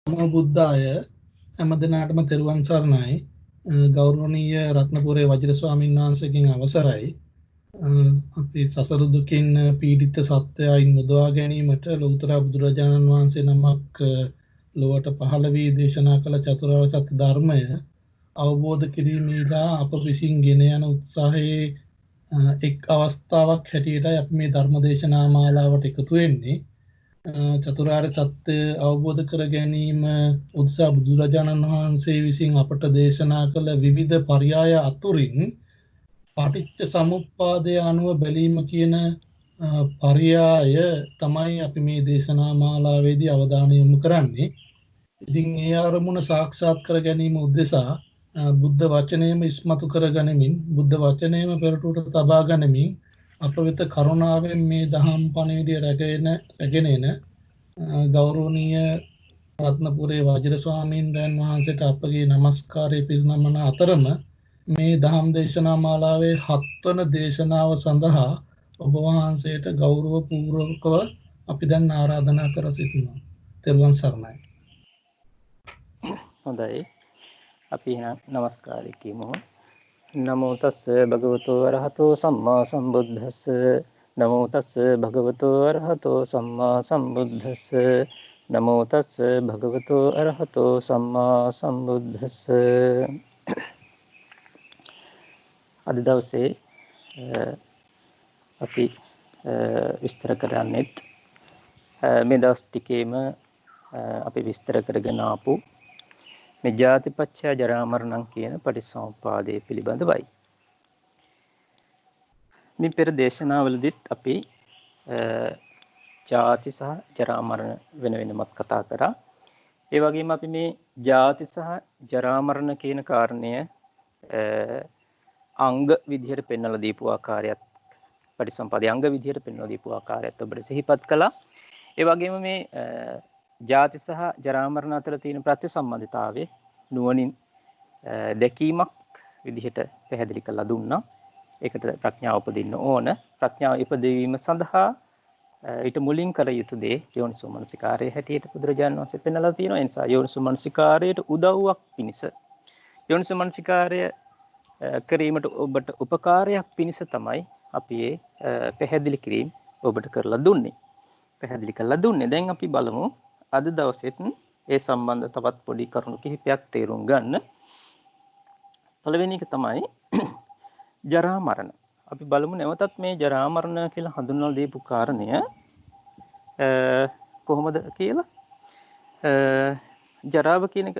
නමෝ බුද්ධාය හැම දිනාටම තෙරුවන් සරණයි. ගෞරවනීය රත්නපුරේ වජිර ස්වාමීන් වහන්සේගෙන් අවසරයි. අපි සසර දුකින් පීඩිත සත්වයින් මුදවා ගැනීමට ලෞතර බුදුරජාණන් වහන්සේ නමක් ලොවට පහළ වී දේශනා කළ චතුරාර්ය සත්‍ය ධර්මය අවබෝධ කිරීමේලා අප විසින් ගෙන යන උත්සාහයේ එක් අවස්ථාවක් හැටියටයි අපි මේ ධර්ම දේශනා මාලාවට එකතු වෙන්නේ. චතුරාර්ය සත්‍ය අවබෝධ කර ගැනීම උදෙසා බුදුරජාණන් වහන්සේ විසින් අපට දේශනා කළ විවිධ පරයය අතුරින් පටිච්ච සමුප්පාදය අනුව බැලීම කියන පරයය තමයි අපි මේ දේශනා මාලාවේදී අවධානය යොමු කරන්නේ. ඉතින් ඒ අරමුණ සාක්ෂාත් කර ගැනීම උදෙසා බුද්ධ වචනයම ඉස්මතු කර ගනිමින් බුද්ධ වචනයම පෙරටුවට තබා ගනිමින් අප වෙත කරුණාවෙන් මේ දහම් පණිවිඩය රැගෙන එන ගෞරවනීය රත්නපුරේ වජිර ස්වාමීන් වහන්සේට අපගේ নমස්කාරය පිරිනමන අතරම මේ දහම් දේශනා මාලාවේ 7 වන දේශනාව සඳහා ඔබ වහන්සේට ගෞරව පූර්වකව අපි දැන් ආරාධනා කර සිටිනවා. තෙරුවන් සරණයි. හොඳයි. අපි එහෙනම් নমස්කාරය කියමු. නමෝ තස්ස භගවතෝ අරහතෝ සම්මා සම්බුද්දස්ස. නමෝ තස්ස භගවතෝ අරහතෝ සම්මා සම්බුද්දස්ස. නමෝ තස්ස භගවතෝ අරහතෝ සම්මා සම්බුද්දස්ස. අද දවසේ අපි විස්තර කරන්නේ මේ දවස් ටිකේම අපි විස්තර කරගෙන ආපු මේ ජාතිපච්චය ජරා මරණං කියන පටිච්චසමුප්පාදය පිළිබඳවයි. මේ පෙර දේශනාවලදීත් අපි ජාති සහ ජරා මරණ වෙන වෙනමත් කතා කරා. ඒ වගේම අපි මේ ජාති සහ ජරා මරණ කියන කාරණය අංග විදිහට පෙන්වලා දීපු ආකාරයත් පටිච්චසමුප්පාදයේ අංග විදිහට පෙන්වලා දීපු ආකාරයත් ඔබට සිහිපත් කළා. ඒ වගේම මේ ජාති සහ ජරා මරණ අතර තියෙන ප්‍රතිසම්බන්ධතාවය නුවණින් දැකීමක් විදිහට පැහැදිලි කරලා දුන්නා. ඒකට ප්‍රඥාව උපදින්න ඕන. ප්‍රඥාව ඉපදවීම සඳහා ඊට මුලින් කළ යුතු දේ යෝනිසෝ මනසිකාරය හැටියට බුදුරජාණන් වහන්සේ පෙන්වලා තියෙනවා. ඒ නිසා යෝනිසෝ මනසිකාරයට උදව්වක් පිණිස යෝනිසෝ මනසිකාරය කිරීමට ඔබට උපකාරයක් පිණිස තමයි අපි මේ පැහැදිලි කිරීම ඔබට කරලා දුන්නේ. පැහැදිලි කරලා දුන්නේ. දැන් අපි බලමු අද දවසෙත් ඒ සම්බන්ධ තවත් පොඩි කරුණු කිහිපයක් තේරුම් ගන්න. පළවෙනි එක තමයි ජරා මරණ. අපි බලමු නැවතත් මේ ජරා මරණ කියලා හඳුන්වලා දීපු කාරණය කොහොමද කියලා. ජරාව කියන එක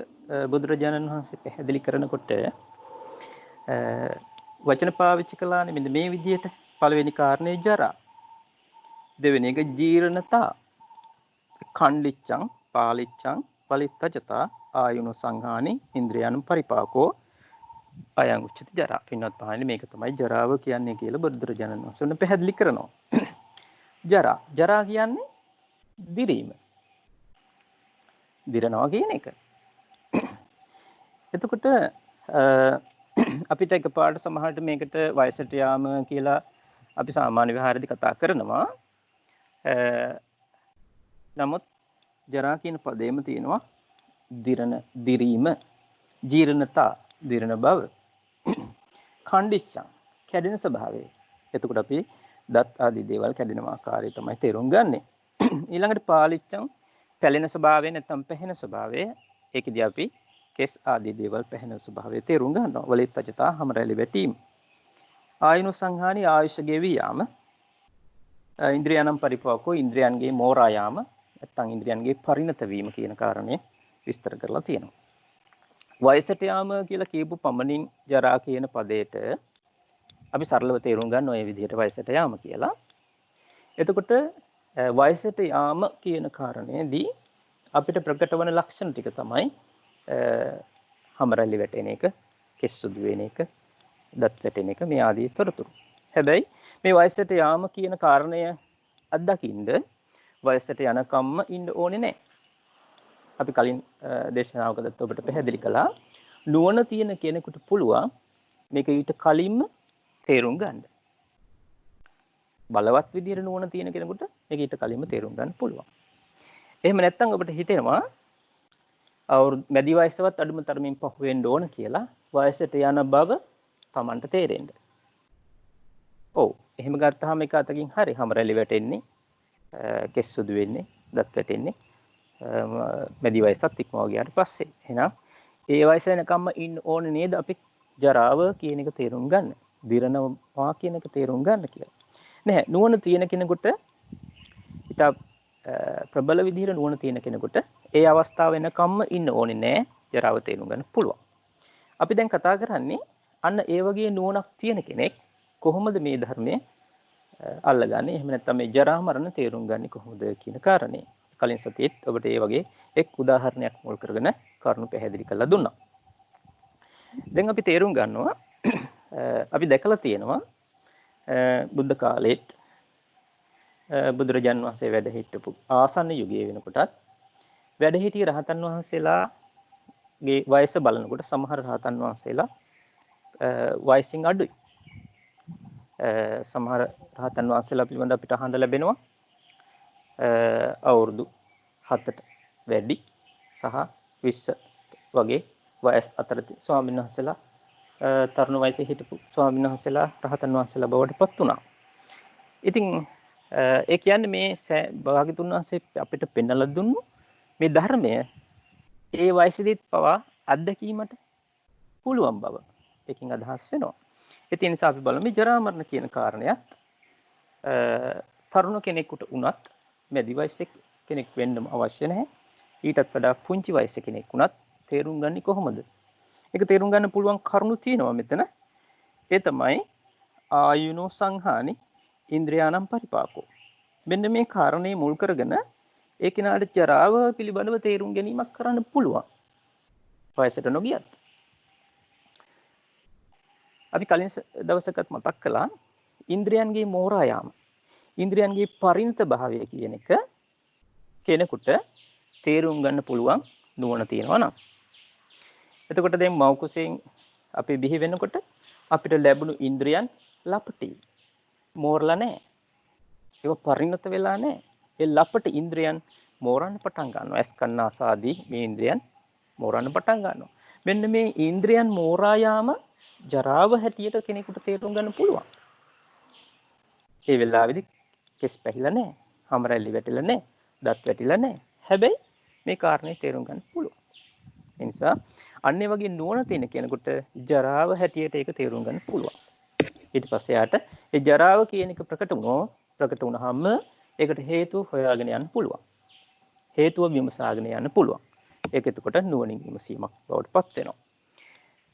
බුදුරජාණන් වහන්සේ පැහැදිලි කරනකොට වචන පාවිච්චි කළානේ මෙන්න මේ විදිහට. පළවෙනි කාරණේ ජරා. දෙවෙනි එක ජීර්ණතා. ඛණ්ඩිච්ඡං පාලිච්ඡං පලිත්තජතා ආයුන සංහානි ඉන්ද්‍රියන් පරිපාකෝ අයං උච්චති ජරා. පින්වත් පහන්නේ මේක තමයි ජරාව කියන්නේ කියලා බුදුරජාණන් වහන්සේ පැහැදිලි කරනවා. ජරා කියන්නේ දිරීම. දිරනවා කියන එක. එතකොට අපිට එකපාරට සමහරට මේකට වයසට යාම කියලා අපි සාමාන්‍ය විහාරදී කතා කරනවා. නමුත් ජරා කියන පදේම තියෙනවා දිරීම, ජීර්ණතා, දිරණ බව, ඛණ්ඩිච්ඡං කැඩෙන ස්වභාවය. එතකොට අපි දත් ආදී දේවල් කැඩෙන ආකාරය තමයි තේරුම් ගන්නෙ. ඊළඟට පාලිච්ඡං පැලෙන ස්වභාවය නැත්නම් පැහෙන ස්වභාවය. ඒකදී අපි කෙස් ආදී දේවල් පැහෙන ස්වභාවය තේරුම් ගන්නවා. වලිත්තජතා හැමරැලි වැටීම. ආයුන සංහානි ආයුෂ ගෙවි යාම. ඉන්ද්‍රියනම් පරිපාකෝ ඉන්ද්‍රියන්ගේ මෝරා යාම නැත්නම් ඉන්ද්‍රියන්ගේ පරිණත වීම කියන කාරණේ විස්තර කරලා තියෙනවා. වයසට යාම කියලා කියපු පමණින් ජරා කියන පදයට අපි සරලව තේරුම් ගන්න ඔය විදිහට වයසට යාම කියලා. එතකොට වයසට යාම කියන කාරණේදී අපිට ප්‍රකට වන ලක්ෂණ ටික තමයි හැමරැලි වැටෙන එක, කෙස් සුදු වෙන එක, දත් වැටෙන එක මේ ආදී තොරතුරු. හැබැයි මේ වයසට යාම කියන කාරණය අත්දකින්න වයසට යනකම්ම ඉන්න ඕනේ නැහැ. අපි කලින් දේශනාවකදත් ඔබට පැහැදිලි කළා නුවණ තියෙන කෙනෙකුට පුළුවන් මේක ඊට කලින්ම තේරුම් ගන්න. බලවත් විදිහට නුවණ තියෙන කෙනෙකුට මේක ඊට කලින්ම තේරුම් ගන්න පුළුවන්. එහෙම නැත්නම් ඔබට හිතෙනවා අවුරුදු මැදි වයසවත් අඩුම තරමින් පහු වෙන්න ඕන කියලා වයසට යන බව Tamanට තේරෙන්න. ඔව් එහෙම ගත්තාම එක අතකින් හරි හැම රැලි වැටෙන්නේ කෙස් සුදු වෙන්නේ දත් වැටෙන්නේ මැදි වයසත් ඉක්මව ගියාට පස්සේ. එහෙනම් ඒ වයස වෙනකම්ම ඉන්න ඕනේ නේද අපි ජරාව කියන එක තේරුම් ගන්න. දිරනවා කියන එක තේරුම් ගන්න කියලා. නැහැ නුවණ තියෙන කෙනෙකුට ඊට ප්‍රබල විදිහට නුවණ තියෙන කෙනෙකුට ඒ අවස්ථාව වෙනකම්ම ඉන්න ඕනේ නෑ ජරාව තේරුම් ගන්න පුළුවන්. අපි දැන් කතා කරන්නේ අන්න ඒ වගේ නුවණක් තියෙන කෙනෙක් කොහොමද මේ ධර්මයේ අල්ලගන්නේ? එහෙම නැත්නම් මේ ජරා මරණ තේරුම් ගන්නේ කොහොමද කියන කාරණේ. කලින් සතියේත් ඔබට ඒ වගේ එක් උදාහරණයක් මුල් කරගෙන කරුණු පැහැදිලි කරලා දුන්නා. දැන් අපි තේරුම් ගන්නවා අපි දැකලා තියෙනවා බුද්ධ කාලේත් බුදුරජාන් වහන්සේ වැඩ හිටපු ආසන්න යුගයේ වෙනකොටත් වැඩ හිටිය රහතන් වහන්සේලාගේ වයස බලනකොට සමහර රහතන් වහන්සේලා වයසින් අඩුයි. සමහර රහතන් වහන්සේලා පිළිබඳ අපිට අහන්න ලැබෙනවා අවුරුදු 7ට වැඩි සහ 20 වගේ වයස් අතර ස්වාමීන් වහන්සේලා තරුණ වයසේ හිටපු ස්වාමීන් වහන්සේලා රහතන් වහන්සේලා බවට පත් වුණා. ඉතින් ඒ කියන්නේ මේ භාග්‍යතුන් වහන්සේ අපිට පෙන්වලා දුන්නු මේ ධර්මය ඒ වයසේදීත් පවා අත්දැකීමට පුළුවන් බව එකකින් අදහස් වෙනවා. ඒ නිසා අපි බලමු මේ ජරා මරණ කියන කාරණයක් තරුණ කෙනෙකුට උනත් මැදි වයසේ කෙනෙක් වෙන්නම අවශ්‍ය නැහැ. ඊටත් වඩා පුංචි වයසේ කෙනෙක් උනත් තේරුම් ගන්නේ කොහොමද? ඒක තේරුම් ගන්න පුළුවන් කරුණු තියෙනවා මෙතන. ඒ තමයි ආයුනෝ සංහානි ඉන්ද්‍රියානම් පරිපාකෝ. මෙන්න මේ කාරණේ මුල් කරගෙන ඒ කෙනාට ජරාව පිළිබඳව තේරුම් ගැනීමක් කරන්න පුළුවන්. වයසට නොගියත්. අපි කලින් දවසකත් මතක් කළා ඉන්ද්‍රියන්ගේ මෝරා යාම. ඉන්ද්‍රියන්ගේ පරිණත භාවය කියන එක කෙනෙකුට තේරුම් ගන්න පුළුවන් නුවණ තියෙනවා නම්. එතකොට දැන් මව් කුසෙන් අපි බිහි වෙනකොට අපිට ලැබුණු ඉන්ද්‍රියන් ලපටි. මෝරලා නැහැ. ඒක පරිණත වෙලා නැහැ. ඒ ලපටි ඉන්ද්‍රියන් මෝරන්න පටන් ගන්නවා. ඇස් කන ආසාදී මේ ඉන්ද්‍රියන් මෝරන්න පටන් ගන්නවා. මෙන්න මේ ඉන්ද්‍රියන් මෝරා යාම ජරාව හැටියට කෙනෙකුට තේරුම් ගන්න පුළුවන්. ඒ වෙලාවේදී කෙස් පැහිලා නැහැ. හම රැලි වැටිලා නැහැ. දත් වැටිලා නැහැ. හැබැයි මේ කාරණේ තේරුම් ගන්න පුළුවන්. ඒ නිසා අන්නේ වගේ නුවණ තියෙන කෙනෙකුට ජරාව හැටියට ඒක තේරුම් ගන්න පුළුවන්. ඊට පස්සේ යාට ඒ ජරාව කියන එක ප්‍රකට වුණාම ඒකට හේතුව හොයාගෙන යන්න පුළුවන්. හේතුව විමසාගෙන යන්න පුළුවන්. ඒක එතකොට නුවණින් විමසීමක් බවට පත් වෙනවා.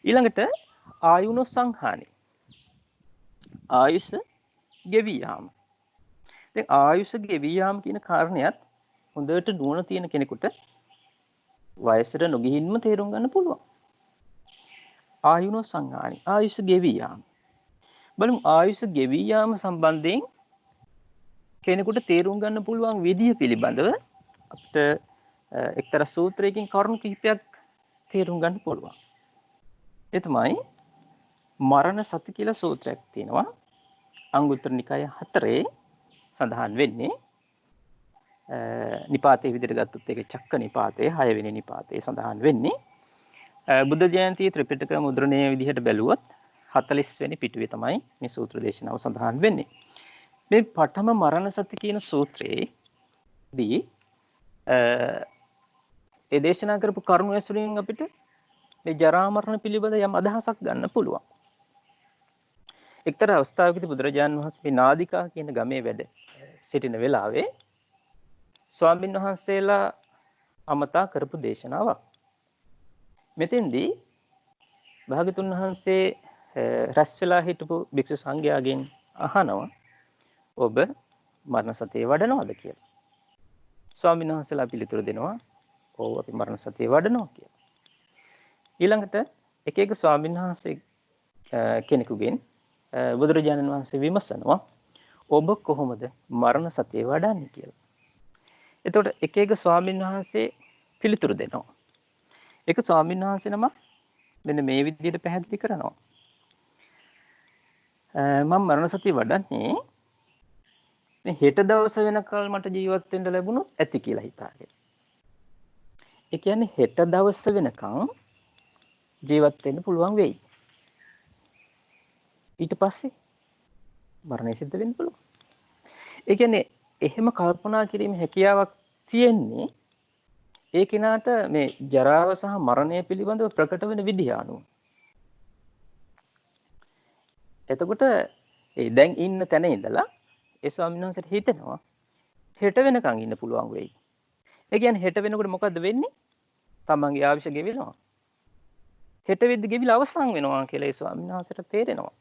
ඊළඟට ආයුනෝ සංහානි. ආයුෂ ගෙවි යාම. දැන් ආයුෂ ගෙවි යාම කියන කාරණයත් හොඳට නුවණ තියෙන කෙනෙකුට වයසට නොගිහින්ම තේරුම් ගන්න පුළුවන්. ආයුනෝ සංහානි. ආයුෂ ගෙවි යාම. බලමු ආයුෂ ගෙවි යාම සම්බන්ධයෙන් කෙනෙකුට තේරුම් ගන්න පුළුවන් විදිය පිළිබඳව අපිට එක්තරා සූත්‍රයකින් කරුණු කිහිපයක් තේරුම් ගන්න පුළුවන්. ඒ තමයි මරණ සති කියලා සූත්‍රයක් තියෙනවා. අංගුත්තර නිකාය 4 සඳහන් වෙන්නේ. නිපාතේ විදිහට ගත්තොත් ඒක චක්ක නිපාතේ 6 වෙනි නිපාතේ සඳහන් වෙන්නේ. බුද්ධ ජයන්ති ත්‍රිපිටක මුද්‍රණයේ විදිහට බැලුවොත් 40 වෙනි පිටුවේ තමයි මේ සූත්‍ර දේශනාව සඳහන් වෙන්නේ. මේ පඨම මරණ සති කියන සූත්‍රයේදී ඒ දේශනා කරපු කරුණු ඇසුරින් අපිට මේ ජරා මරණ පිළිබඳ යම් අදහසක් ගන්න පුළුවන්. එක්තරා අවස්ථාවකදී බුදුරජාණන් වහන්සේ මේ නාදිකා කියන ගමේ වැඩ සිටින වෙලාවේ ස්වාමීන් වහන්සේලා අමතා කරපු දේශනාවක්. මෙතෙන්දී භාගතුන් වහන්සේ රැස් වෙලා හිටපු භික්ෂු සංඝයාගෙන් අහනවා ඔබ මරණ සතිය වඩනවද කියලා. ස්වාමීන් වහන්සේලා පිළිතුරු දෙනවා ඔව් අපි මරණ සතිය වඩනවා කියලා. ඊළඟට එක එක ස්වාමීන් වහන්සේ කෙනෙකුගෙන් බුදුරජාණන් වහන්සේ විමසනවා ඔබ කොහොමද මරණ සතිය වඩන්නේ කියලා. එතකොට එක එක ස්වාමීන් වහන්සේ පිළිතුරු දෙනවා. එක ස්වාමීන් වහන්සේ නම මෙන්න මේ විදිහට පැහැදිලි කරනවා. මම මරණ සතිය වඩන්නේ මේ හෙට දවස වෙනකල් මට ජීවත් වෙන්න ලැබුණොත් ඇති කියලා හිතාගෙන. ඒ කියන්නේ හෙට දවස වෙනකන් ජීවත් වෙන්න පුළුවන් වෙයි. ඊට පස්සේ මරණය සිද්ධ වෙන්න පුළුවන්. ඒ කියන්නේ එහෙම කල්පනා කිරීමේ හැකියාවක් තියෙන්නේ ඒ කෙනාට මේ ජරාව සහ මරණය පිළිබඳව ප්‍රකට වෙන විදිහ අනුව. එතකොට දැන් ඉන්න තැන ඉඳලා ඒ ස්වාමීන් වහන්සේට හිතෙනවා හෙට වෙනකන් ඉන්න පුළුවන් වෙයි. ඒ කියන්නේ හෙට වෙනකොට මොකද්ද වෙන්නේ? තමන්ගේ ආයුෂ ගෙවිනවා. හෙට වෙද්දි ගෙවිලා අවසන් වෙනවා කියලා ඒ ස්වාමීන් වහන්සේට තේරෙනවා.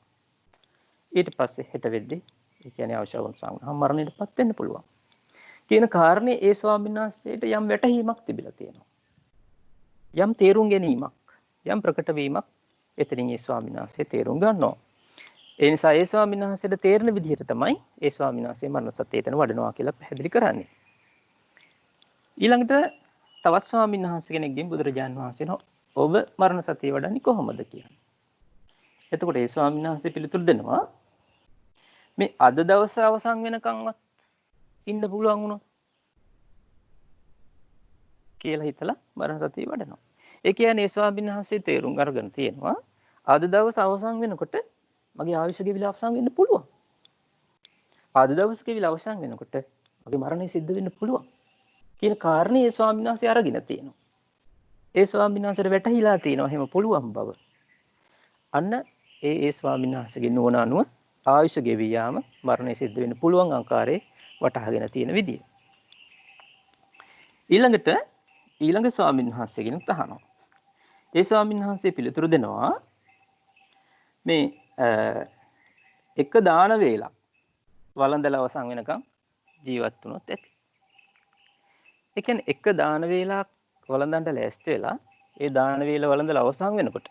ඊට පස්සේ හෙට වෙද්දි ඒ කියන්නේ ආයුෂ අවසන් වුණාම මරණයටපත් වෙන්න පුළුවන්. කියන කාරණේ ඒ ස්වාමීන් වහන්සේට යම් වැටහීමක් තිබිලා තියෙනවා. යම් තේරුම් ගැනීමක්, යම් ප්‍රකට වීමක් එතනින් ඒ ස්වාමීන් වහන්සේ තේරුම් ගන්නවා. ඒ නිසා ඒ ස්වාමීන් වහන්සේට තේරෙන විදිහට තමයි ඒ ස්වාමීන් වහන්සේ මරණ සත්‍යයටන වඩනවා කියලා පැහැදිලි කරන්නේ. ඊළඟට තවත් ස්වාමීන් වහන්සේ කෙනෙක්ගෙන් බුදුරජාන් වහන්සේ ඔබ මරණ සතිය වඩන්නේ කොහොමද කියන්නේ. එතකොට ඒ ස්වාමීන් වහන්සේ පිළිතුරු දෙනවා මේ අද දවස අවසන් වෙනකන්වත් ඉන්න පුළුවන් වුණොත් කියලා හිතලා මරණ සතිය වඩනවා. ඒ කියන්නේ ඒ ස්වාමීන් වහන්සේ තේරුම් අරගෙන තියෙනවා අද දවස අවසන් වෙනකොට මගේ ආයුෂ ගෙවිලා අවසන් වෙන්න පුළුවන්. අද දවස් ගෙවිලා අවසන් වෙනකොට මගේ මරණය සිද්ධ වෙන්න පුළුවන් කියන කාරණේ ඒ ස්වාමීන් වහන්සේ අරගෙන තියෙනවා. ඒ ස්වාමීන් වහන්සේට වැටහිලා තියෙනවා එහෙම පුළුවන් බව. අන්න ඒ ස්වාමීන් වහන්සේගේ නුවණ අනුව ආයුෂ ගෙවී යාම මරණය සිද්ධ වෙන්න පුළුවන් ආකාරයේ වටහාගෙන තියෙන විදිය. ඊළඟ ස්වාමීන් වහන්සේගෙන් අහනවා. ඒ ස්වාමීන් වහන්සේ පිළිතුරු දෙනවා මේ එක දාන වේලක් වළඳලා අවසන් වෙනකම් ජීවත් වුණොත් ඇති. ඒ කියන්නේ එක දාන වේලක් වළඳන්න ලෑස්ති වෙලා ඒ දාන වේල වළඳලා අවසන් වෙනකොට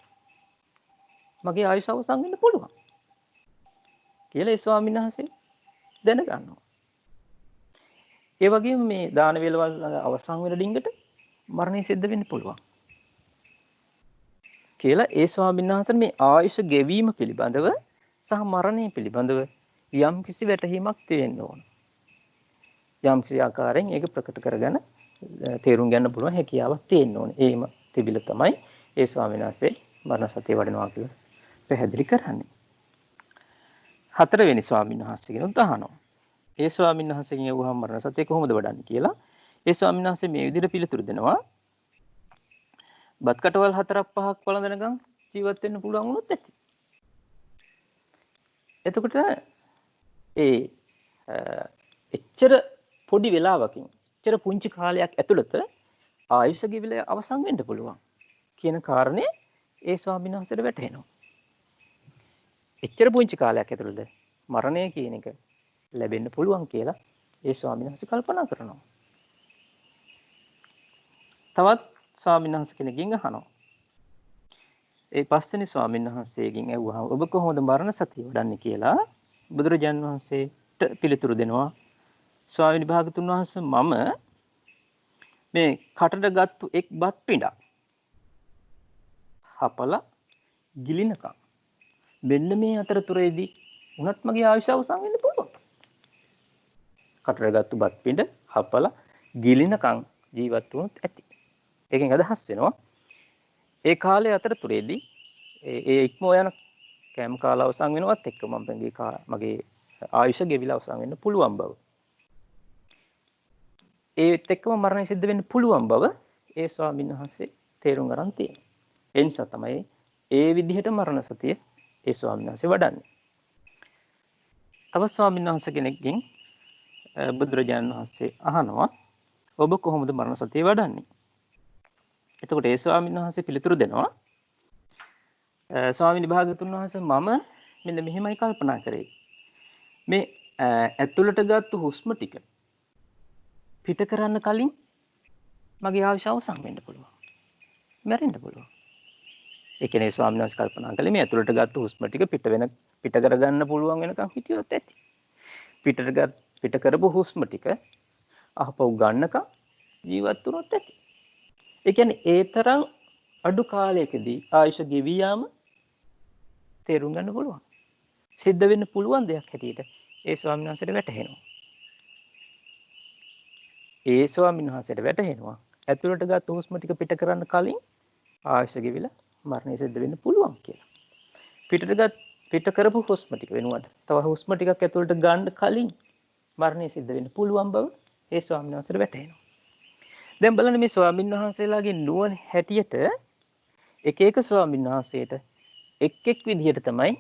මගේ ආයුෂ අවසන් වෙන්න පුළුවන් කියලා ඒ ස්වාමීන් වහන්සේ දැනගන්නවා. ඒ වගේම මේ දාන වේල වල අවසන් වෙන ඩිංගට මරණය සිද්ධ වෙන්න පුළුවන් කියලා ඒ ස්වාමීන් වහන්සේ මේ ආයුෂ ගෙවීම පිළිබඳව සහ මරණය පිළිබඳව යම් කිසි වැටහීමක් තියෙන්න ඕන. යම් කිසි ආකාරයෙන් ඒක ප්‍රකට කරගෙන තේරුම් ගන්න පුළුවන් හැකියාවක් තියෙන්න ඕනේ. ඒම තිබිලා තමයි ඒ ස්වාමීන් වහන්සේ මරණ සතිය වඩනවා කියලා පැහැදිලි කරන්නේ. හතරවෙනි ස්වාමීන් වහන්සේගෙනුත් අහනවා. ඒ ස්වාමීන් වහන්සේගෙන් අහුවම මරණ සතිය කොහොමද වඩන්නේ කියලා ඒ ස්වාමීන් වහන්සේ මේ විදිහට පිළිතුරු දෙනවා. බත් කටවල් 4-5ක් වළඳනකම් ජීවත් වෙන්න පුළුවන් වුණොත් ඇති. එතකොට එච්චර පොඩි වෙලාවකින් එච්චර පුංචි කාලයක් ඇතුළත ආයුෂ ගෙවිලා අවසන් වෙන්න පුළුවන් කියන කාරණේ ඒ ස්වාමීන් වහන්සේට වැටහෙනවා. එච්චර පුංචි කාලයක් ඇතුළත මරණය කියන එක ලැබෙන්න පුළුවන් කියලා ඒ ස්වාමීන් වහන්සේ කල්පනා කරනවා. තවත් ස්වාමීන් වහන්සේ කෙනෙක්ගෙන් අහනවා. ඒ පස්වෙනි ස්වාමීන් වහන්සේගෙන් ඇහුවා ඔබ කොහොමද මරණ සතිය වඩන්නේ කියලා බුදුරජාන් වහන්සේට පිළිතුරු දෙනවා. ස්වාමීන් වහන්සේ මම මේ කටට ගත්තු එක් බත් පිඬක් හපලා ගිලිනකම් මෙන්න මේ අතරතුරේදී උනත් මගේ ආයුෂ අවසන් වෙන්න පුළුවන්. කටට ගත්තු බත් පිඬ හපලා ගිලිනකම් ජීවත් වුණොත් ඇති. ඒකෙන් අදහස් වෙනවා ඒ කාලේ අතරතුරේදී ඒ ඉක්ම යන කැම් කාල අවසන් වෙනවත් එක්ක මගේ ආයුෂ ගෙවිලා අවසන් වෙන්න පුළුවන් බව. ඒත් එක්කම මරණය සිද්ධ වෙන්න පුළුවන් බව ඒ ස්වාමීන් වහන්සේ තේරුම් ගන්න තියෙනවා. ඒ නිසා තමයි ඒ විදිහට මරණ සතිය ඒ ස්වාමීන් වහන්සේ වඩන්නේ. තව ස්වාමීන් වහන්සේ කෙනෙක්ගෙන් බුදුරජාණන් වහන්සේ අහනවා ඔබ කොහොමද මරණ සතිය වඩන්නේ? එතකොට ඒ ස්වාමීන් වහන්සේ පිළිතුරු දෙනවා ස්වාමීන් වහන්සේ මම මෙන්න මෙහෙමයි කල්පනා කරේ. මේ ඇතුළට ගත්තු හුස්ම ටික පිට කරන්න කලින් මගේ ආයුෂ අවසන් වෙන්න පුළුවන්. මැරෙන්න පුළුවන්. ඒ කියන්නේ ස්වාමීන් වහන්සේ කල්පනා කළේ මේ ඇතුළට ගත්තු හුස්ම ටික පිට කරගන්න පුළුවන් වෙනකන් හිටියොත් ඇති. පිට කරපු හුස්ම ටික අහපව් ගන්නකම් ජීවත් වුණොත් ඇති. ඒ කියන්නේ ඒ තරම් අඩු කාලයකදී ආයුෂ ගෙවී යාම තේරුම් ගන්න පුළුවන්. සිද්ධ වෙන්න පුළුවන් දෙයක් හැටියට ඒ ස්වාමීන් වහන්සේට වැටහෙනවා. ඒ ස්වාමීන් වහන්සේට වැටහෙනවා ඇතුළට ගත්ත හුස්ම ටික පිට කරන්න කලින් ආයුෂ ගෙවිලා මරණය සිද්ධ වෙන්න පුළුවන් කියලා. පිට කරපු හුස්ම ටික වෙනුවට තව හුස්ම ටිකක් ඇතුළට ගන්න කලින් මරණය සිද්ධ වෙන්න පුළුවන් බව ඒ ස්වාමීන් වහන්සේට වැටහෙනවා. දැන් බලන්න මේ ස්වාමීන් වහන්සේලාගේ නුවණ හැටියට එක එක ස්වාමීන් වහන්සේට එක් විදිහට තමයි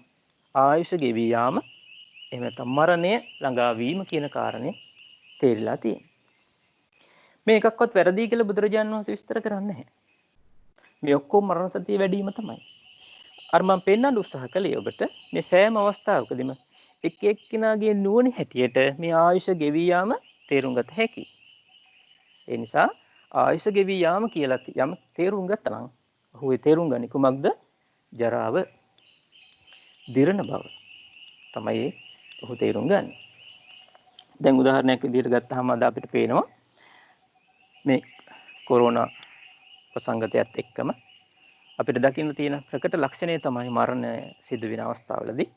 ආයුෂ ගෙවී යාම එහෙම නැත්නම් මරණය ළඟා වීම කියන කාරණේ තේරිලා තියෙනවා. මේ එකක්වත් වැරදි කියලා බුදුරජාණන් වහන්සේ විස්තර කරන්නේ නැහැ. මේ ඔක්කොම මරණ සතිය වැඩි වීම තමයි. අර මම පෙන්වන්න උත්සාහ කළේ ඔබට මේ සෑම අවස්ථාවකදීම එක් එක්කිනාගේ නුවණ හැටියට මේ ආයුෂ ගෙවී යාම තේරුම් ගත හැකියි. ඒ නිසා ආයුෂ ගෙවී යාම කියලා යම් තේරුම් ගත්තා නම් ඔහු ඒ තේරුම් ගන්නේ කුමක්ද? ජරාව දිරණ බව තමයි ඔහු තේරුම් ගන්න. දැන් උදාහරණයක් විදිහට ගත්තාම අද අපිට පේනවා මේ කොරෝනා ප්‍රසංගතයත් එක්කම අපිට දකින්න තියෙන ප්‍රකට ලක්ෂණය තමයි මරණය සිදු වෙන අවස්ථාවලදී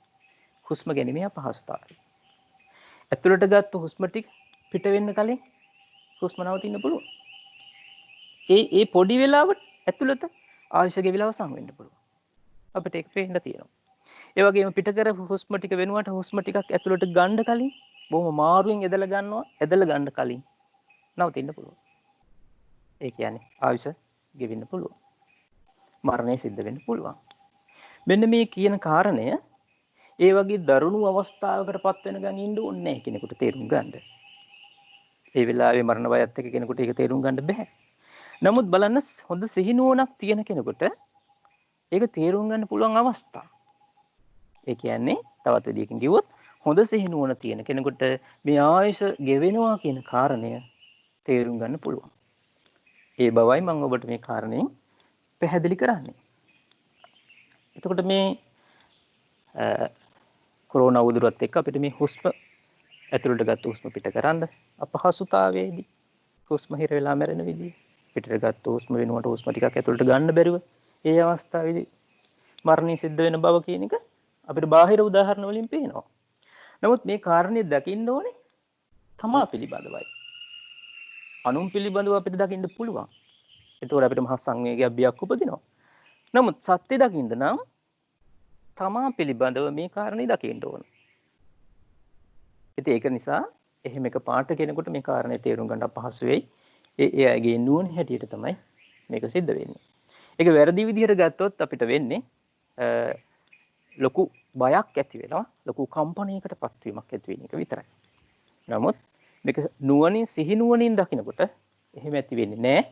හුස්ම ගැනීමේ අපහසුතාවය. ඇතුළට ගත්ත හුස්ම ටික පිට වෙන්න කලින් හුස්ම නවතින්න පුළුවන්. ඒ පොඩි වෙලාවට ඇතුළත ආයුෂ ගෙවිලා අවසන් වෙන්න පුළුවන්. අපිට ඒක පේන්න තියෙනවා. ඒ වගේම පිට කරපු හුස්ම ටික වෙනුවට හුස්ම ටිකක් ඇතුළට ගන්න කලින් බොහොම මාරුවෙන් ඇදලා ගන්නවා. ඇදලා ගන්න කලින් නවතින්න පුළුවන්. ඒ කියන්නේ ආයුෂ ගෙවෙන්න පුළුවන්. මරණය සිද්ධ වෙන්න පුළුවන්. මෙන්න මේ කියන කාරණය ඒ වගේ දරුණු අවස්ථාවකටපත් වෙනකන් ඉන්න ඕනේ නැහැ කෙනෙකුට තේරුම් ගන්න. ඒ වෙලාවේ මරණ බයත් එක්ක කෙනෙකුට ඒක තේරුම් ගන්න බෑ. නමුත් බලන්න හොඳ සිහිනුවණක් තියෙන කෙනෙකුට ඒක තේරුම් ගන්න පුළුවන් අවස්ථා. ඒ කියන්නේ තවත් විදිහකින් කිව්වොත් හොඳ සිහිනුවණ තියෙන කෙනෙකුට මේ ආයුෂ ගෙවෙනවා කියන කාරණය තේරුම් ගන්න පුළුවන්. ඒ බවයි මම ඔබට මේ කාරණයෙන් පැහැදිලි කරන්නේ. එතකොට මේ කොරෝනා උදුරත් එක්ක අපිට මේ හුස්ම ඇතුළට ගත්ත හුස්ම පිට කරන්න අපහසුතාවයේදී හුස්ම හිර වෙලා මැරෙන විදිය පිටට ගත්ත හුස්ම වෙනුවට හුස්ම ටිකක් ඇතුළට ගන්න බැරුව ඒ අවස්ථාවේදී මරණය සිද්ධ වෙන බව කියන එක අපිට බාහිර උදාහරණ වලින් පේනවා. නමුත් මේ කාරණේ දකින්න ඕනේ තමා පිළිබඳවයි. අනුන් පිළිබඳව අපිට දකින්න පුළුවන්. ඒතකොට අපිට මහා සංවේගයක් බියක් උපදිනවා. නමුත් සත්‍ය දකින්න නම් තමා පිළිබඳව මේ කාරණේ දකින්න ඕන. ඉතින් ඒක නිසා එහෙම එක පාට කෙනෙකුට මේ කාරණේ තේරුම් ගන්න අපහසු වෙයි. ඒ අයගේ නුවණ හැටියට තමයි මේක සිද්ධ වෙන්නේ. ඒක වැරදි විදිහට ගත්තොත් අපිට වෙන්නේ ලොකු බයක් ඇති වෙනවා. ලොකු කම්පනයකටපත් වීමක් ඇති වෙන එක විතරයි. නමුත් මේක නුවණින් සිහි නුවණින් දකිනකොට එහෙම ඇති වෙන්නේ නැහැ.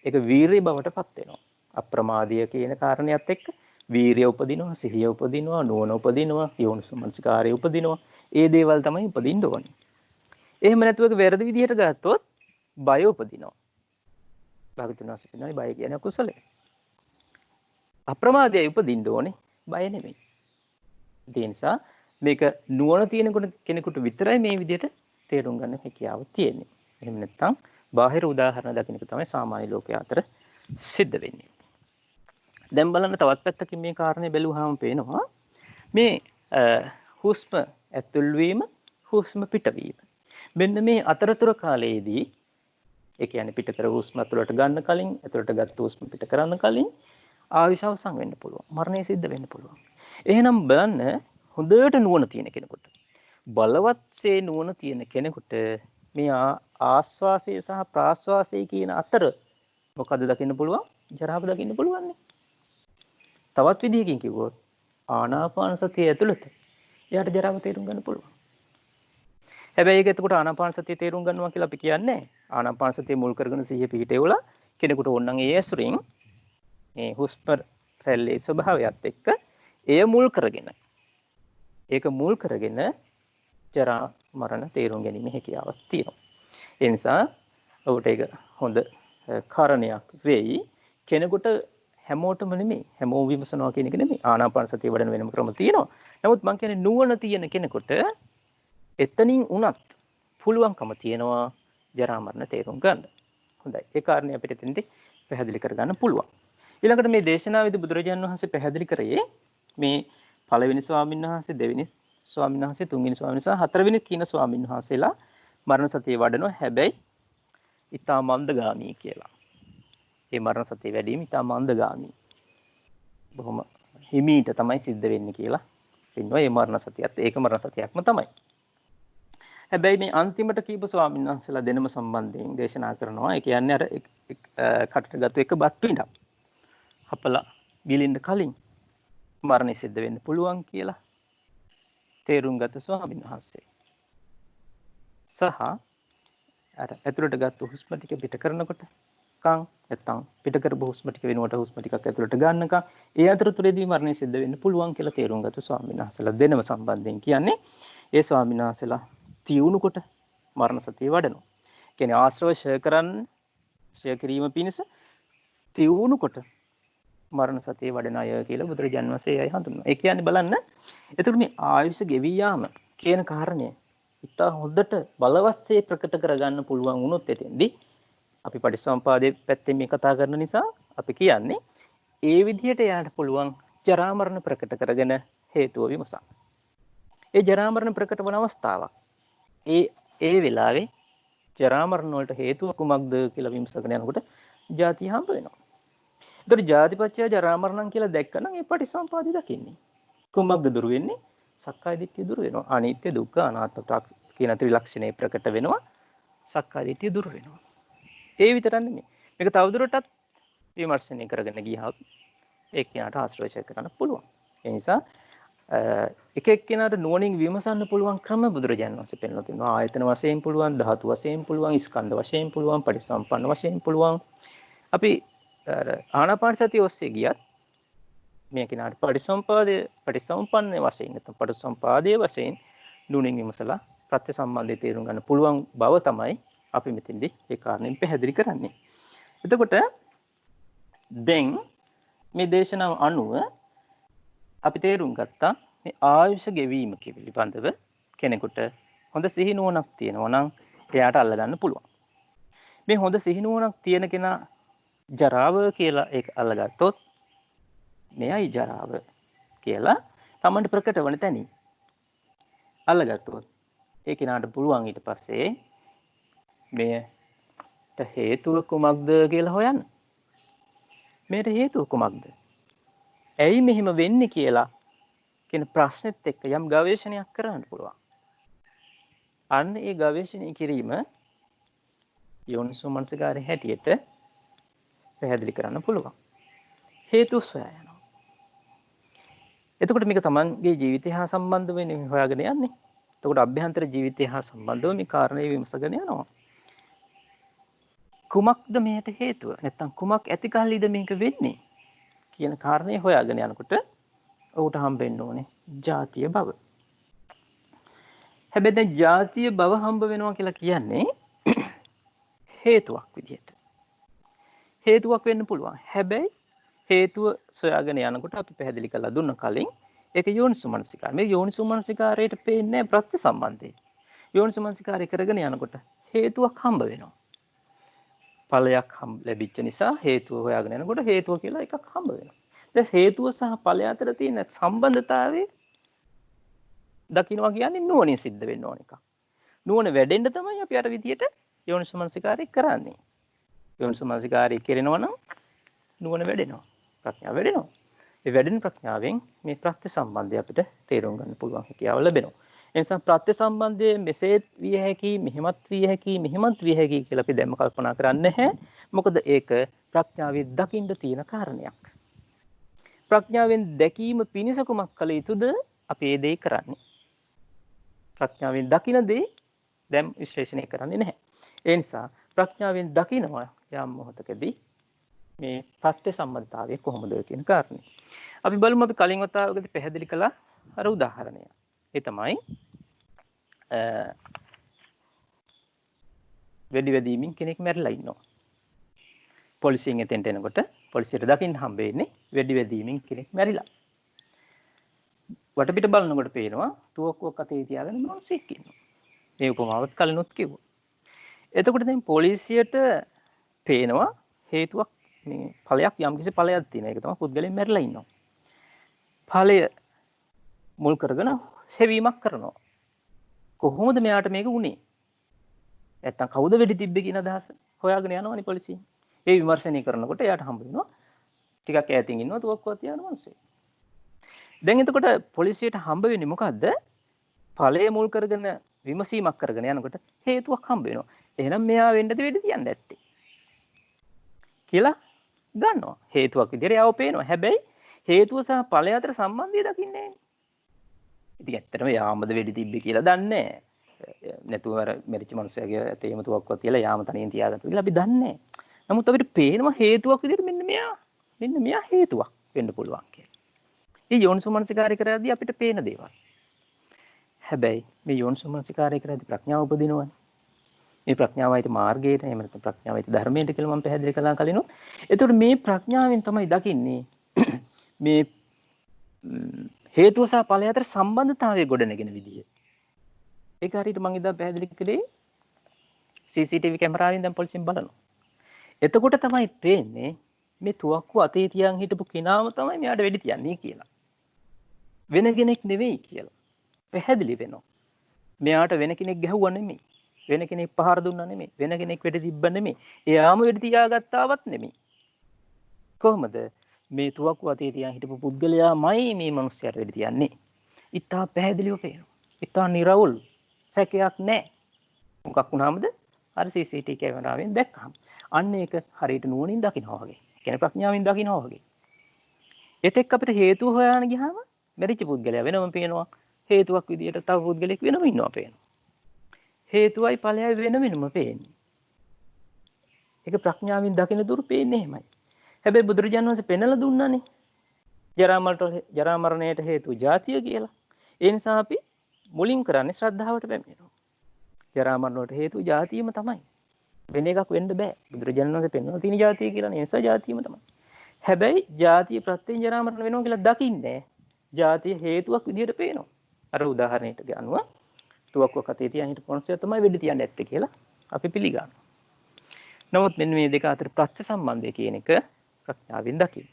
ඒක වීරිය බවටපත් වෙනවා. අප්‍රමාදීය කියන කාරණියත් එක්ක වීරිය උපදිනවා, සිහිය උපදිනවා, නුවණ උපදිනවා, යෝනිසමනසිකාරය උපදිනවා. ඒ දේවල් තමයි උපදින්න ඕනේ. එහෙම නැතුව ඒක වැරදි විදිහට ගත්තොත් බය උපදිනවා. භාගතුන් වහන්සේ කියනවා බය කියන්නේ කුසලයි. අප්‍රමාදයයි උපදින්න ඕනේ, බය නෙමෙයි. ඒ නිසා මේක නුවණ තියෙන කෙනෙකුට විතරයි මේ විදිහට තේරුම් ගන්න හැකියාව තියෙන්නේ. එහෙම නැත්නම් බාහිර උදාහරණ දකින්න එක තමයි සාමාන්‍ය ලෝකයා අතර සිද්ධ වෙන්නේ. දැන් බලන්න තවත් පැත්තකින් මේ කාරණේ බැලුවාම පේනවා මේ හුස්ම ඇතුල් වීම, හුස්ම පිටවීම. මෙන්න මේ අතරතුර කාලයේදී ඒ කියන්නේ පිට කර හුස්ම ඇතුළට ගන්න කලින්, ඇතුළට ගත්ත හුස්ම පිට කරන්න කලින් ආයුෂ අවසන් වෙන්න පුළුවන්. මරණය සිද්ධ වෙන්න පුළුවන්. එහෙනම් බලන්න හොඳට නුවණ තියෙන කෙනෙකුට, බලවත්සේ නුවණ තියෙන කෙනෙකුට මේ ආස්වාසය සහ ප්‍රාස්වාසය කියන අතර මොකද දකින්න පුළුවන්? ජරාව දකින්න පුළුවන් නේ. තවත් විදිහකින් කිව්වොත් ආනාපාන සතිය ඇතුළත එයාට ජරාව තේරුම් ගන්න පුළුවන්. හැබැයි ඒක එතකොට ආනාපාන සතිය තේරුම් ගන්නවා කියලා අපි කියන්නේ ආනාපාන සතිය මුල් කරගෙන සිහිය පිහිටේවලා කෙනෙකුට ඕනනම් ඒ ඇසුරින් මේ හුස්ම රැල්ලේ ස්වභාවයත් එක්ක එය මුල් කරගෙන ඒක මුල් කරගෙන ජරා මරණ තේරුම් ගැනීම හැකියාවක් තියෙනවා. ඒ නිසා ඔබට ඒක හොඳ කාරණයක් වෙයි. කෙනෙකුට හැමෝටම නෙමෙයි, හැමෝම විමසනවා කියන එක නෙමෙයි. ආනාපාන සතිය වඩන වෙනම ක්‍රම තියෙනවා. නමුත් මම කියන්නේ නුවණ තියෙන කෙනෙකුට එතනින් උනත් පුළුවන්කම තියෙනවා ජරා මරණ තේරුම් ගන්න. හොඳයි. ඒ කාරණේ අපිට එතෙන්දී පැහැදිලි කරගන්න පුළුවන්. ඊළඟට මේ දේශනාවේදී බුදුරජාණන් වහන්සේ පැහැදිලි කරේ මේ පළවෙනි ස්වාමීන් වහන්සේ, දෙවෙනි ස්වාමීන් වහන්සේ, තුන්වෙනි ස්වාමීන් වහන්සේ, හතරවෙනි කියන ස්වාමීන් වහන්සේලා මරණ සතිය වඩනවා. හැබැයි ඊටා මන්දගාමී කියලා. ඒ මරණ සතිය වැඩිම ඉතාම මන්දගාමී. බොහොම හිමීට තමයි සිද්ධ වෙන්නේ කියලා පින්නවා. ඒ මරණ සතියත් ඒක මරණ සතියක්ම තමයි. හැබැයි මේ අන්තිමට කීප ස්වාමීන් වහන්සේලා දෙනම සම්බන්ධයෙන් දේශනා කරනවා. ඒ කියන්නේ අර කටට ගත්ත එක බත් පිටක් හපලා ගිලින්න කලින් මරණය සිද්ධ වෙන්න පුළුවන් කියලා තේරුම් ගත ස්වාමීන් වහන්සේ. සහ අර ඇතුළට ගත්ත හුස්ම ටික පිට කරනකොට කන් නැත්තම් පිට කරපු හුස්ම ටික වෙනුවට හුස්ම ටිකක් ඇතුළට ගන්නකම් ඒ අතරතුරේදී මරණය සිද්ධ වෙන්න පුළුවන් කියලා තේරුම් ගත ස්වාමීන් වහන්සේලා දෙනම සම්බන්ධයෙන් කියන්නේ ඒ ස්වාමීන් වහන්සේලා තියුණු කොට මරණ සතිය වඩනවා. කියන්නේ ආශ්‍රව ෂය කරන්න ෂය කිරීම පිණිස තියුණු කොට මරණ සතිය වඩන අය කියලා බුදුරජාණන් වහන්සේ අය හඳුන්වනවා. ඒ කියන්නේ බලන්න එතකොට මේ ආයුෂ ගෙවි යාම කියන කාරණය ඉතා හොඳට බලවත්සේ ප්‍රකට කරගන්න පුළුවන් වුණොත් එතෙන්දී අපි පටිච්චසමුපාදයේ පැත්තෙන් මේ කතා කරන නිසා අපි කියන්නේ ඒ විදිහට යාට පුළුවන් ජරා මරණ ප්‍රකට කරගෙන හේතුව විමසන්න. ඒ ජරා මරණ ප්‍රකට වන අවස්ථාවක්. ඒ වෙලාවේ ජරා මරණ වලට හේතුව කුමක්ද කියලා විමසගෙන යනකොට ජාතිය හම්බ වෙනවා. ඒතර ජාතිපච්චය ජරා මරණම් කියලා දැක්කනම් ඒ පටිච්චසමුපාදය දකින්නේ. කුමක්ද දුර වෙන්නේ? සක්කාය දිට්ඨිය දුර වෙනවා. අනිත්‍ය දුක්ඛ අනාත්ම කියන ත්‍රිලක්ෂණේ ප්‍රකට වෙනවා. සක්කාය දිට්ඨිය දුර වෙනවා. ඒ විතරක් නෙමෙයි. මේක තවදුරටත් විමර්ශනය කරගෙන ගියහොත් එක්කෙනාට ආශ්‍රය කරන්න පුළුවන්. ඒ නිසා එක එක්කෙනාට නුවණින් විමසන්න පුළුවන් ක්‍රම බුදුරජාණන් වහන්සේ පෙන්වලා තිනවා. ආයතන වශයෙන් පුළුවන්, ධාතු වශයෙන් පුළුවන්, ස්කන්ධ වශයෙන් පුළුවන්, පටිසම්පන්න වශයෙන් පුළුවන්. අපි ආනාපාන සතිය ඔස්සේ ගියත් මේ කෙනාට පටිසම්පන්න වශයෙන් නැත්නම් පටිසම්පාදයේ වශයෙන් නුවණින් විමසලා ප්‍රත්‍ය සම්බන්ධය තේරුම් ගන්න පුළුවන් බව තමයි අපි මෙතෙන්දී ඒ කාරණයෙන් පැහැදිලි කරන්නේ. එතකොට දැන් මේ දේශනාව අනුව අපි තේරුම් ගත්තා මේ ආයුෂ ගෙවීම පිළිබඳව කෙනෙකුට හොඳ සිහි නුවණක් තියෙනවා නම් එයාට අල්ල ගන්න පුළුවන්. මේ හොඳ සිහි නුවණක් තියෙන කෙනා ජරාව කියලා ඒක අල්ලගත්තොත් මෙයයි ජරාව කියලා තමන්ට ප්‍රකට වන තැනින් අල්ලගත්තොත් ඒ කෙනාට පුළුවන් ඊට පස්සේ මේට හේතුව කුමක්ද කියලා හොයන්න. මේට හේතුව කුමක්ද? ඇයි මෙහෙම වෙන්නේ කියලා කියන ප්‍රශ්නෙත් එක්ක යම් ගවේෂණයක් කරන්න පුළුවන්. අන්න ඒ ගවේෂණය කිරීම යෝනිසෝ මනසිකාරය හැටියට පැහැදිලි කරන්න පුළුවන්. හේතු සොයා යනවා. එතකොට මේක තමන්ගේ ජීවිතය හා සම්බන්ධ වෙන්නේ හොයාගෙන යන්නේ. එතකොට අභ්‍යන්තර ජීවිතය හා සම්බන්ධව මේ කාරණේ විමසගෙන යනවා. කුමක්ද මේට හේතුව? නැත්තම් කුමක් ඇති කල්ලිද මේක වෙන්නේ? කියන කාරණේ හොයාගෙන යනකොට ඔහුට හම්බෙන්න ඕනේ ජාතිය භව. හැබැයි දැන් ජාතිය භව හම්බ වෙනවා කියලා කියන්නේ හේතුවක් විදිහට. හේතුවක් වෙන්න පුළුවන්. හැබැයි හේතුව සොයාගෙන යනකොට අපි පැහැදිලි කරලා දුන්න කලින් ඒක යෝනිසුමනසිකාරය. මේ යෝනිසුමනසිකාරයට පේන්නේ ප්‍රත්‍ය සම්බන්ධය. යෝනිසුමනසිකාරය කරගෙන යනකොට හේතුවක් හම්බ වෙනවා. ඵලයක් ලැබිච්ච නිසා හේතුව හොයාගෙන යනකොට හේතුව කියලා එකක් හම්බ වෙනවා. දැන් හේතුව සහ ඵලය අතර තියෙන සම්බන්ධතාවය දකින්නවා කියන්නේ නුවණින් සිද්ධ වෙන්න ඕන එකක්. නුවණ වැඩෙන්න තමයි අපි අර විදියට යෝනිසමනසිකාරය කරන්නේ. යෝනිසමනසිකාරය කරනවා නම් නුවණ වැඩෙනවා. ප්‍රඥාව වැඩෙනවා. ඒ වැඩෙන ප්‍රඥාවෙන් මේ ප්‍රත්‍ය සම්බන්ධය අපිට තේරුම් ගන්න පුළුවන් හැකියාව ලැබෙනවා. ඒ නිසා ප්‍රත්‍ය සම්බන්ධය මෙසේත් විය හැකි, මෙහෙමත් විය හැකි, මෙහෙමත් විය හැකි කියලා අපි දැන්ම කල්පනා කරන්නේ නැහැ. මොකද ඒක ප්‍රඥාවෙන් දකින්න තියෙන කාරණයක්. ප්‍රඥාවෙන් දැකීම පිණිස කුමක් කළ යුතුද? අපි ඒ දේ කරන්නේ. ප්‍රඥාවෙන් දකින දේ දැන් විශ්ලේෂණය කරන්නේ නැහැ. ඒ නිසා ප්‍රඥාවෙන් දකිනවා යම් මොහොතකදී මේ ප්‍රත්‍ය සම්බන්ධතාවය කොහොමද කියන කාරණේ. අපි බලමු අපි කලින් වතාවකදී පැහැදිලි කළා අර උදාහරණය. ඒ තමයි වැඩිවැදීමින් කෙනෙක් මැරිලා ඉන්නවා. පොලිසියෙන් එතෙන්ට එනකොට පොලිසියට දකින්න හම්බ වෙන්නේ වැඩිවැදීමින් කෙනෙක් මැරිලා. වටපිට බලනකොට පේනවා තුවක්කුවක් අතේ තියාගෙන මිනිහෙක් ඉන්නවා. මේ උපමාවත් කලිනුත් කිව්වා. එතකොට දැන් පොලිසියට පේනවා හේතුවක් මේ ඵලයක් යම්කිසි ඵලයක් තියෙනවා. ඒක තමයි පුද්ගලයන් මැරිලා ඉන්නවා. ඵලය මුල් කරගෙන සෙවීමක් කරනවා. කොහොමද මෙයාට මේක වුනේ? නැත්තම් කවුද වෙඩි තිබ්බේ කියන අදහස හොයාගෙන යනවනේ පොලිසිය. ඒ විමර්ශනය කරනකොට එයාට හම්බ වෙනවා ටිකක් ඈතින් ඉන්නවා තුවක්කුවක් තියාගෙන මිනිස්සු. දැන් එතකොට පොලිසියට හම්බ වෙන්නේ මොකද්ද? ඵලය මුල් කරගෙන විමසීමක් කරගෙන යනකොට හේතුවක් හම්බ වෙනවා. එහෙනම් මෙයා වෙන්නද වෙඩි තියන්න ඇත්තේ කියලා ගන්නවා. හේතුවක් විදිහට යව පේනවා. හැබැයි හේතුව සහ ඵලය අතර සම්බන්ධය දකින්නේ නැහැ. ඉතින් ඇත්තටම යාමද වෙඩි තිබ්බේ කියලා දන්නේ නැහැ. නැතුව අර මෙරිච්ච මිනිස්සයාගේ තේම තුවක්කුවක් තියලා යාම තනියෙන් තියාගත්තා කියලා අපි දන්නේ නැහැ. නමුත් අපිට පේනවා හේතුවක් විදිහට මෙන්න මෙයා හේතුවක් වෙන්න පුළුවන් කියලා. මේ යෝනිසෝමනසිකාරය කරද්දී අපිට පේන දේවල්. හැබැයි මේ යෝනිසෝමනසිකාරය කරද්දී ප්‍රඥාව උපදිනවනේ. මේ ප්‍රඥාවයිට මාර්ගයට එහෙම නැත්නම් ප්‍රඥාවයිට ධර්මයට කියලා මම පැහැදිලි කළා කලිනුත්. එතකොට මේ ප්‍රඥාවෙන් තමයි දකින්නේ මේ හේතුව සහ ඵලය අතර සම්බන්ධතාවය ගොඩනගෙන විදිය. ඒක හරියට මම ඉදා පැහැදිලි කළේ CCTV කැමරාවෙන් දැන් පොලිසියෙන් බලනවා. එතකොට තමයි පේන්නේ මේ තුවක්කුව අතේ තියන් හිටපු කෙනාම තමයි මෙයාට වෙඩි තියන්නේ කියලා. වෙන කෙනෙක් නෙවෙයි කියලා. පැහැදිලි වෙනවා. මෙයාට වෙන කෙනෙක් ගැහුවා නෙමෙයි. වෙන කෙනෙක් පහර දුන්නා නෙමෙයි. වෙන කෙනෙක් වෙඩි තිබ්බ නෙමෙයි. එයාම වෙඩි තියාගත්තාවත් නෙමෙයි. කොහොමද? මේ තුවක්කුව අතේ තියන් හිටපු පුද්ගලයාමයි මේ මිනිස්යාට වෙඩි තියන්නේ. ඉතා පැහැදිලිව පේනවා. ඉතා නිර්වුල් සැකයක් නැහැ. මොකක් වුණාමද? අර CCTV කැමරාවෙන් දැක්කහම. අන්න ඒක හරියට නුවණින් දකිනවා වගේ. කියන්නේ ප්‍රඥාවෙන් දකිනවා වගේ. එතෙක් අපිට හේතුව හොයාගෙන ගියාම මෙරිච්ච පුද්ගලයා වෙනම පේනවා. හේතුවක් විදියට තව පුද්ගලෙක් වෙනම ඉන්නවා පේනවා. හේතුවයි ඵලයයි වෙන වෙනම පේන්නේ. ඒක ප්‍රඥාවෙන් දකින දුරු පේන්නේ එහෙමයි. හැබැයි බුදුරජාණන් වහන්සේ පෙන්වලා දුන්නානේ. ජරා මරණයට හේතුව ජාතිය කියලා. ඒ නිසා අපි මුලින් කරන්නේ ශ්‍රද්ධාවට පැමිණෙනවා. ජරා මරණයට හේතුව ජාතියම තමයි. වෙන එකක් වෙන්න බෑ. බුදුරජාණන් වහන්සේ පෙන්වලා තියෙන ජාතිය කියලා නේ. ඒ නිසා ජාතියම තමයි. හැබැයි ජාතිය ප්‍රත්‍යයෙන් ජරා මරණ වෙනවා කියලා දකින්නේ ජාතිය හේතුවක් විදියට පේනවා. අර උදාහරණයට ගන්නවා. තුවක්කුවක් අතේ තියන් හිටපු මොනසය තමයි වෙඩි තියන්න ඇත්තේ කියලා අපි පිළිගන්නවා. නමුත් මෙන්න මේ දෙක අතර ප්‍රත්‍ය සම්බන්ධය කියන එක ප්‍රඥාවෙන් දකින්න.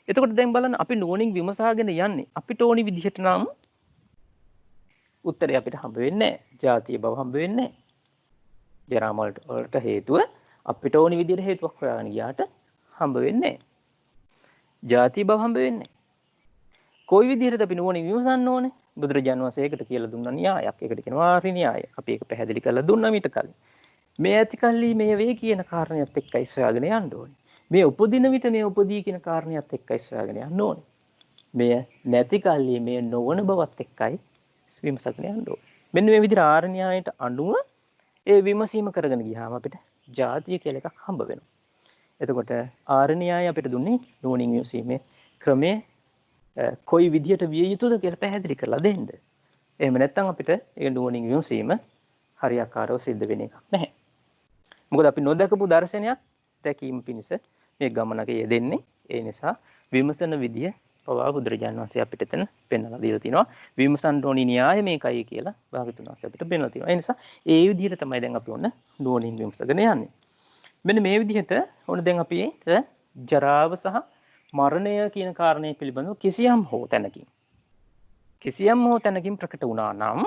එතකොට දැන් බලන්න අපි නුවණින් විමසාගෙන යන්නේ අපිට ඕනි විදිහට නම් උත්තරය අපිට හම්බ වෙන්නේ නැහැ. ජාතිය බව හම්බ වෙන්නේ නැහැ. ජරා මරණ වලට හේතුව අපිට ඕනි විදිහට හේතුවක් හොයාගෙන ගියාට හම්බ වෙන්නේ නැහැ. ජාතිය බව හම්බ වෙන්නේ නැහැ. කොයි විදිහටද අපි නුවණින් විමසන්න ඕනේ? බුදුරජාණන් වහන්සේ ඒකට කියලා දුන්න න්‍යායක්. ඒකට කියනවා ආර්ය න්‍යාය. අපි ඒක පැහැදිලි කරලා දුන්නා මීට කලින්. මේ ඇති කල්ලි මේ වේ කියන කාරණියත් එක්කයි සොයාගෙන යන්න ඕනේ. මේ උපදින විට මේ උපදී කියන කාරණියත් එක්කයි සොයාගෙන යන්න ඕනේ. මේ නැති කල්ලි මේ නොවන බවත් එක්කයි විමසගෙන යන්න ඕනේ. මෙන්න මේ විදිහට ආර්ය න්‍යායට අනුව ඒ විමසීම කරගෙන ගියාම අපිට ජාතිය කියලා එකක් හම්බ වෙනවා. එතකොට ආර්ය න්‍යාය අපිට දුන්නේ නුවණින් විමසීමේ ක්‍රමයේ කොයි විදිහට විය යුතුද කියලා පැහැදිලි කරලා දෙන්න. එහෙම නැත්නම් අපිට ඒ නුවණින් විමසීම හරියාකාරව සිද්ධ වෙන එකක් නැහැ. මොකද අපි නොදකපු දර්ශනයක් දැකීම පිණිස මේ ගමනක යෙදෙන්නේ. ඒ නිසා විමසන විදිය පවා බුදුරජාණන් වහන්සේ අපිට එතන පෙන්වලා දීලා තිනවා. විමසන්න ඕනි න්‍යාය මේකයි කියලා භාගතුන් වහන්සේ අපිට පෙන්වලා තිනවා. ඒ නිසා ඒ විදිහට තමයි දැන් අපි ඔන්න නුවණින් විමසගෙන යන්නේ. මෙන්න මේ විදිහට ඔන්න දැන් අපි ජරාව සහ මරණය කියන කාරණේ පිළිබඳව කිසියම් හෝ තැනකින් ප්‍රකට වුණා නම්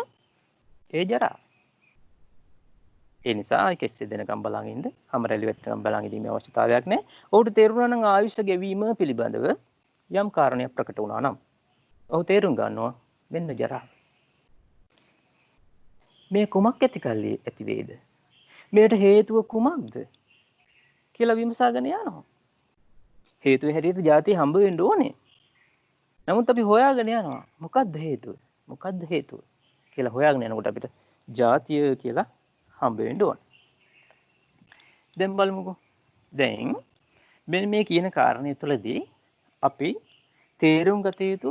ඒ ජරා. ඒ නිසා කෙස්සේ දෙනකම් බලන් ඉන්න, හැමරැලි වෙටකම් බලන් ඉඳීමේ අවශ්‍යතාවයක් නැහැ. ඔහුට තේරුණා නම් ආයුෂ ගෙවීම පිළිබඳව යම් කාරණයක් ප්‍රකට වුණා නම් ඔහු තේරුම් ගන්නවා මෙන්න ජරා. මේ කුමක් ඇති කල්ලි ඇති වේද? මේට හේතුව කුමක්ද කියලා විමසාගෙන යනවා. හේතුව හැටියට ජාතිය හම්බ වෙන්න ඕනේ. නමුත් අපි හොයාගෙන යනවා මොකද්ද හේතුව? මොකද්ද හේතුව කියලා හොයාගෙන යනකොට අපිට ජාතිය කියලා හම්බ වෙන්න ඕනේ. දැන් බලමුකෝ. දැන් මෙන්න මේ කියන කාරණය තුළදී අපි තේරුම් ගත යුතු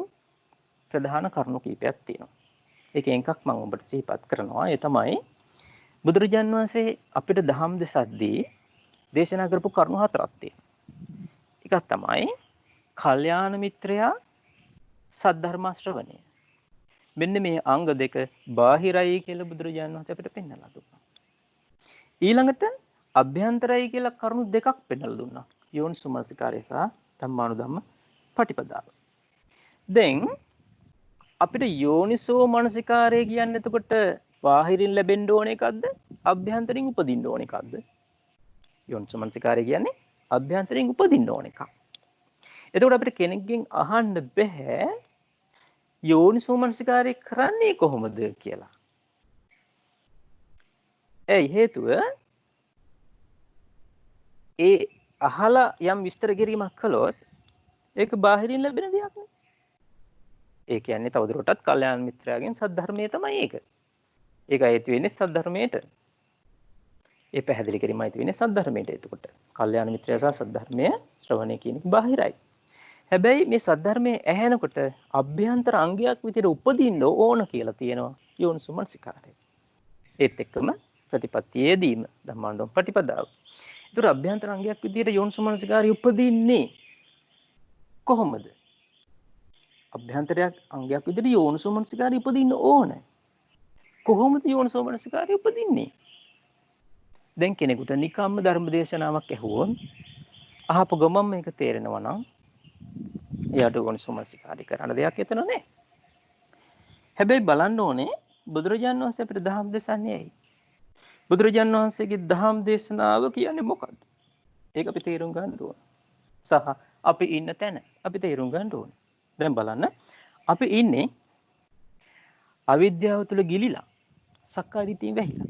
ප්‍රධාන කරුණු කීපයක් තියෙනවා. ඒකෙන් එකක් මම ඔබට සිහිපත් කරනවා. ඒ තමයි බුදුරජාන් වහන්සේ අපිට දහම් දෙසද්දී දේශනා කරපු කරුණු හතරක් තියෙනවා. එකක් තමයි කල්යාණ මිත්‍රයා සද්ධර්ම ශ්‍රවණය. මෙන්න මේ අංග දෙක බාහිරයි කියලා බුදුරජාණන් වහන්සේ අපිට පෙන්වලා දුන්නා. ඊළඟට අභ්‍යන්තරයි කියලා කරුණු දෙකක් පෙන්වලා දුන්නා. යෝනිසෝමනසිකාරය සහ ධම්මානුධම්ම පටිපදාව. දැන් අපිට යෝනිසෝමනසිකාරය කියන්නේ එතකොට බාහිරින් ලැබෙන්න ඕන එකක්ද? අභ්‍යන්තරින් උපදින්න ඕන එකක්ද? යෝනිසෝමනසිකාරය කියන්නේ අභ්‍යන්තරයෙන් උපදින්න ඕන එකක්. එතකොට අපිට කෙනෙක්ගෙන් අහන්න බෑ යෝනිසෝමනසිකාරය කරන්නේ කොහොමද කියලා. ඒ හේතුව ඒ අහලා යම් විස්තර කිරීමක් කළොත් ඒක බාහිරින් ලැබෙන දෙයක් නේ. ඒ කියන්නේ තවදුරටත් කල්යාණ මිත්‍රයාගෙන් සද්ධර්මයේ තමයි ඒක. ඒක හේතු වෙන්නේ සද්ධර්මයට. ඒ පැහැදිලි කිරීම හේතු වෙන්නේ සද්ධර්මයට. එතකොට කල්යාණ මිත්‍රයා සහ සද්ධර්මය ශ්‍රවණය කියන එක බාහිරයි. හැබැයි මේ සද්ධර්මයේ ඇහෙනකොට අභ්‍යන්තර අංගයක් විදිහට උපදින්න ඕන කියලා තියෙනවා යෝනිසෝමනසිකාරය. ඒත් එක්කම ප්‍රතිපත්තියේදීම ධම්මානුධම්ම ප්‍රතිපදාව. ඒතර අභ්‍යන්තර අංගයක් විදිහට යෝනිසෝමනසිකාරය උපදින්නේ කොහොමද? අභ්‍යන්තරයක් අංගයක් විදිහට යෝනිසෝමනසිකාරය උපදින්න ඕන. කොහොමද යෝනිසෝමනසිකාරය උපදින්නේ? දැන් කෙනෙකුට නිකම්ම ධර්ම දේශනාවක් ඇහුවොත් අහපු ගමන් මේක තේරෙනවා නම් එයාට යෝනිසෝමනසිකාරය කරන්න දෙයක් එතන නැහැ. හැබැයි බලන්න ඕනේ බුදුරජාණන් වහන්සේ අපිට ධම්ම දේශන්නේ ඇයි? බුදුරජාණන් වහන්සේගේ ධම්ම දේශනාව කියන්නේ මොකක්ද? ඒක අපි තේරුම් ගන්න ඕන. සහ අපි ඉන්න තැන අපි තේරුම් ගන්න ඕන. දැන් බලන්න අපි ඉන්නේ අවිද්‍යාව තුළ ගිලිලා සක්කාය දිට්ඨියෙන් වැහිලා.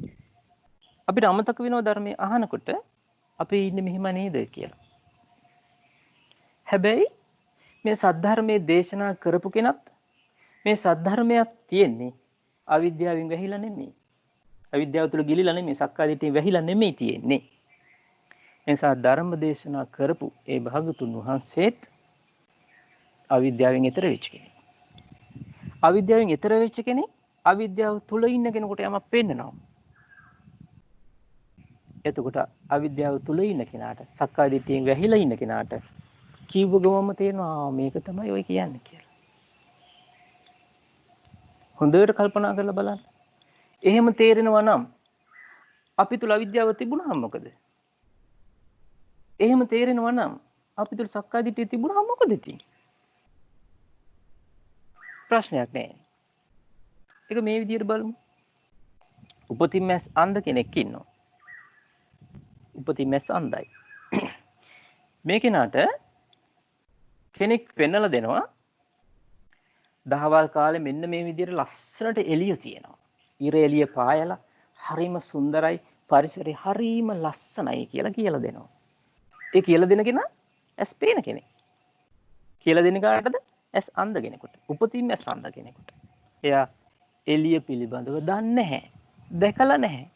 අපිට අමතක වෙනවා ධර්මයේ අහනකොට අපි ඉන්නේ මෙහෙම නේද කියලා. හැබැයි මේ සද්ධර්මයේ දේශනා කරපු කෙනත් මේ සද්ධර්මයක් තියෙන්නේ අවිද්‍යාවෙන් වැහිලා නෙමෙයි. අවිද්‍යාව තුළ ගිලිලා නෙමෙයි, සක්කාය දිට්ඨියෙන් වැහිලා නෙමෙයි තියෙන්නේ. එනිසා ධර්ම දේශනා කරපු ඒ භාගතුන් වහන්සේත් අවිද්‍යාවෙන් ඈතර වෙච්ච කෙනෙක්. අවිද්‍යාවෙන් ඈතර වෙච්ච කෙනෙක් අවිද්‍යාව තුළ ඉන්න කෙනෙකුට යමක් පෙන්නනවා. එතකොට අවිද්‍යාව තුළ ඉන්න කෙනාට, සක්කාය දිට්ඨියෙන් වැහිලා ඉන්න කෙනාට කිව්ව ගමම තේරෙනවා මේක තමයි ඔය කියන්නේ කියලා. හොඳට කල්පනා කරලා බලන්න. එහෙම තේරෙනවා නම් අපි තුල අවිද්‍යාව තිබුණාම මොකද? එහෙම තේරෙනවා නම් අපි තුල සක්කාය දිට්ඨිය තිබුණාම මොකද තියෙන්නේ? ප්‍රශ්නයක් නෑ. ඒක මේ විදිහට බලමු. උපතින්ම අන්ධ කෙනෙක් ඉන්නවා. උපතින්ම අන්ධයි. මේ කෙනාට කෙනෙක් පෙන්නලා දෙනවා දහවල් කාලේ මෙන්න මේ විදිහට ලස්සනට එළිය තියෙනවා. ඉර එළිය පායලා හරිම සුන්දරයි, පරිසරය හරිම ලස්සනයි කියලා දෙනවා. ඒ කියලා දෙන කෙනා ඇස් පේන කෙනෙක්. කියලා දෙන කාටද? ඇස් අන්ධ කෙනෙකුට. උපතින්ම ඇස් අන්ධ කෙනෙකුට. එයා එළිය පිළිබඳව දන්නේ නැහැ. දැකලා නැහැ.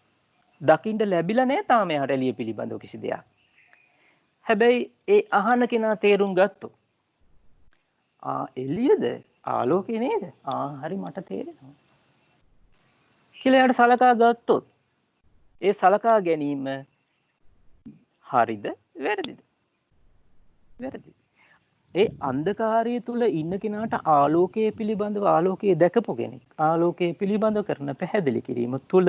දකින්න ලැබිලා නැහැ තාම එයාට එළිය පිළිබඳව කිසි දෙයක්. හැබැයි ඒ අහන කෙනා තේරුම් ගත්තොත් එළියද ආලෝකය නේද? හරි මට තේරෙනවා. කියලා එයාට සලකා ගත්තොත් ඒ සලකා ගැනීම හරිද වැරදිද? වැරදි. ඒ අන්ධකාරය තුල ඉන්න කෙනාට ආලෝකයේ පිළිබඳව ආලෝකයේ දැකපු කෙනෙක් ආලෝකයේ පිළිබඳව කරන පැහැදිලි කිරීම තුල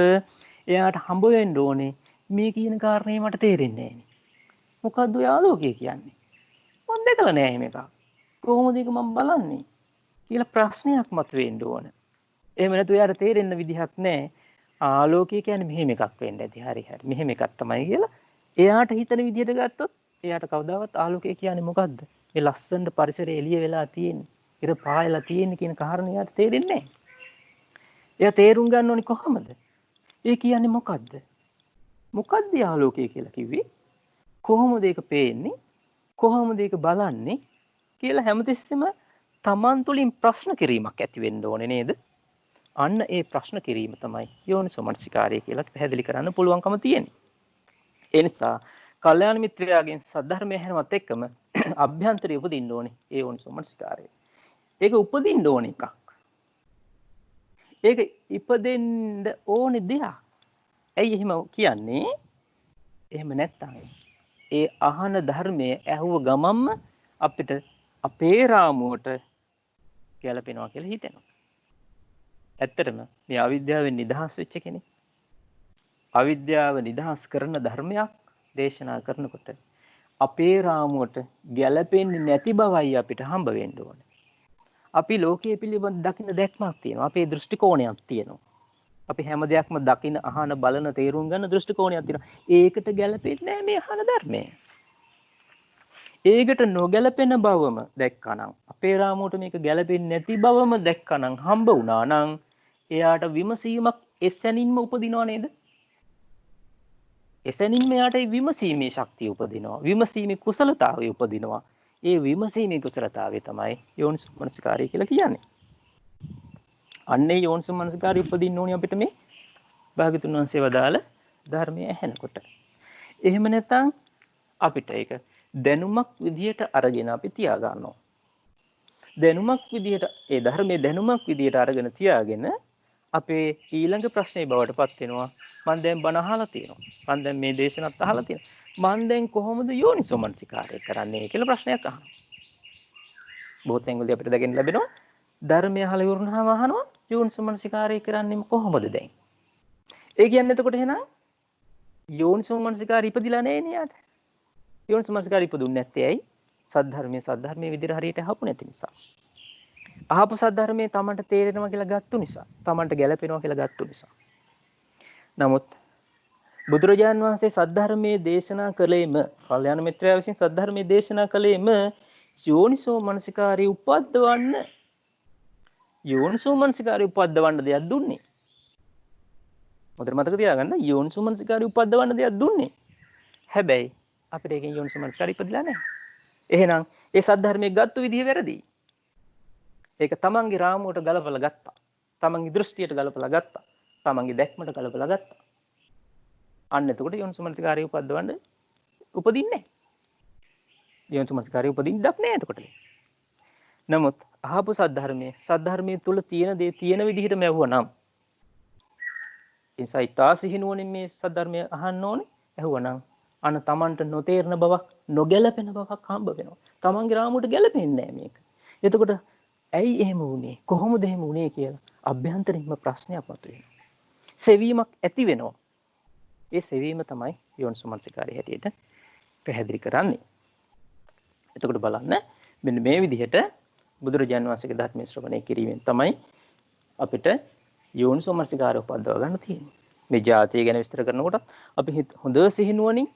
එයාට හම්බ වෙන්න ඕනේ මේ කියන කාරණේ මට තේරෙන්නේ නැහැ. මොකද්ද ඔය ආලෝකය කියන්නේ? මම දැකලා නැහැ මේක. කොහොමද ඒක මම බලන්නේ? කියලා ප්‍රශ්නයක් මතුවෙන්න ඕන. එහෙම නැතු එයාට තේරෙන්න විදිහක් නැහැ. ආලෝකය කියන්නේ මෙහෙම එකක් වෙන්න ඇති. හරි. මෙහෙම එකක් තමයි කියලා. එයාට හිතන විදිහට ගත්තොත් එයාට කවදාවත් ආලෝකය කියන්නේ මොකද්ද? ඒ ලස්සන පරිසරය එළිය වෙලා තියෙන්නේ. ඉර පායලා තියෙන්නේ කියන කාරණේ එයාට තේරෙන්නේ නැහැ. එයා තේරුම් ගන්න ඕනේ කොහොමද? ඒ කියන්නේ මොකද්ද? මොකද්ද ආලෝකය කියලා කිව්වේ? කොහොමද ඒක පේන්නේ? කොහොමද ඒක බලන්නේ? කියලා හැමතිස්සෙම තමන් තුළින් ප්‍රශ්න කිරීමක් ඇති වෙන්න ඕනේ නේද? අන්න ඒ ප්‍රශ්න කිරීම තමයි යෝනිසෝමනසිකාරය කියලා පැහැදිලි කරන්න පුළුවන්කම තියෙන්නේ. ඒ නිසා කල්යාණ මිත්‍රයාගෙන් සද්ධර්මය ඇහෙනවත් එක්කම අභ්‍යන්තරය උපදින්න ඕනේ ඒ යෝනිසෝමනසිකාරය. ඒක උපදින්න ඕන එකක්. ඒක ඉපදෙන්න ඕනේ දෙයක්. ඇයි එහෙම කියන්නේ? එහෙම නැත්තම් ඒ අහන ධර්මයේ ඇහුව ගමම්ම අපිට අපේ රාමුවට ගැලපෙනවා කියලා හිතෙනවා. ඇත්තටම මේ අවිද්‍යාවෙන් නිදහස් වෙච්ච කෙනෙක් අවිද්‍යාව නිදහස් කරන ධර්මයක් දේශනා කරනකොට අපේ රාමුවට ගැලපෙන්නේ නැති බවයි අපිට හම්බ වෙන්න ඕනේ. අපි ලෝකයේ පිළිබඳ දකින්න දැක්මක් තියෙනවා. අපේ දෘෂ්ටි කෝණයක් තියෙනවා. අපි හැම දෙයක්ම දකින, අහන, බලන, තේරුම් ගන්න දෘෂ්ටි කෝණයක් තියෙනවා. ඒකට ගැළපෙන්නේ නැහැ මේ අහන ධර්මය. ඒකට නොගැලපෙන බවම දැක්කනම්, අපේ රාමුවට මේක ගැලපෙන්නේ නැති බවම දැක්කනම්, හම්බ වුණා නම් එයාට විමසීමක් එසැනින්ම උපදිනව නේද? එසැනින්ම එයාට විමසීමේ ශක්තිය උපදිනවා. විමසීමේ කුසලතාවය උපදිනවා. ඒ විමසීමේ කුසලතාවය තමයි යෝනිසෝමනසිකාරය කියලා කියන්නේ. අන්නේ යෝනිසෝමනසිකාරය උපදින්න ඕනේ අපිට මේ භාග්‍යතුන් වහන්සේ වදාළ ධර්මය ඇහෙනකොට. එහෙම නැත්නම් අපිට ඒක දැනුමක් විදියට අරගෙන අපි තියා ගන්නවා. දැනුමක් විදියට ඒ ධර්මයේ දැනුමක් විදියට අරගෙන තියාගෙන අපේ ඊළඟ ප්‍රශ්නේ බවට පත් වෙනවා. මම දැන් බණ අහලා තියෙනවා. මම දැන් මේ දේශනත් අහලා තියෙනවා. මම දැන් කොහොමද යෝනිසෝමනසිකාරය කරන්නේ කියලා ප්‍රශ්නයක් අහනවා. බොහෝ තැන්වලදී අපිට දැකෙන්න ලැබෙනවා ධර්මය අහලා ඉවරනහම අහනවා යෝනිසෝමනසිකාරය කරන්නේ කොහොමද දැන්? ඒ කියන්නේ එතකොට එහෙනම් යෝනිසෝමනසිකාරය ඉපදිලා නැහැ නේ යාට. යෝනිසෝමනසිකාරය ඉපදුන්නේ නැත්තේ ඇයි? සද්ධර්මයේ විදිහට හරියට අහපු නැති නිසා. අහපු සද්ධර්මයේ Tamanට තේරෙනවා කියලා ගත්තු නිසා, Tamanට ගැළපෙනවා කියලා ගත්තු නිසා. නමුත් බුදුරජාන් වහන්සේ සද්ධර්මයේ දේශනා කළේම, කල්යාණ මිත්‍රයා විසින් සද්ධර්මයේ දේශනා කළේම යෝනිසෝමනසිකාරය උපද්දවන්න, යෝනිසෝමනසිකාරය උපද්දවන්න දෙයක් දුන්නේ. මොකද මතක තියාගන්න, යෝනිසෝමනසිකාරය උපද්දවන්න දෙයක් දුන්නේ. හැබැයි අපිට ඒකෙන් යෝනිසෝමනසිකාරය ඉපදිලා නැහැ. එහෙනම් ඒ සද්ධර්මයේ ගත්තු විදිහ වැරදි. ඒක තමන්ගේ රාමුවට ගලපලා ගත්තා. තමන්ගේ දෘෂ්ටියට ගලපලා ගත්තා. තමන්ගේ දැක්මට ගලපලා ගත්තා. අන්න එතකොට යෝනිසෝමනසිකාරය උපද්දවන්න උපදින්නේ නැහැ. යෝනිසෝමනසිකාරය උපදින්නක් නැහැ එතකොට. නමුත් අහපු සද්ධර්මයේ තුල තියෙන දේ තියෙන විදිහටම ඇහුවනම්, ඒසයි තාසිහිනුවණින් මේ සද්ධර්මය අහන්න ඕනේ. ඇහුවනම් අන්න තමන්ට නොතේරෙන බවක්, නොගැලපෙන බවක් හම්බ වෙනවා. තමන්ගේ රාමුවට ගැලපෙන්නේ නැහැ මේක. එතකොට ඇයි එහෙම වුනේ? කොහොමද එහෙම වුනේ කියලා අභ්‍යන්තරින්ම ප්‍රශ්නයක් මතුවෙනවා. සෙවීමක් ඇති වෙනවා. ඒ සෙවීම තමයි යෝනිසෝමනසිකාරය හැටියට පැහැදිලි කරන්නේ. එතකොට බලන්න, මෙන්න මේ විදිහට බුදුරජාණන් වහන්සේගේ ධර්මයේ ශ්‍රවණය කිරීමෙන් තමයි අපිට යෝනිසෝමනසිකාරය උපදව ගන්න තියෙන්නේ. මේ ජාතිය ගැන විස්තර කරනකොට අපි හොඳ සිහිනුවණින්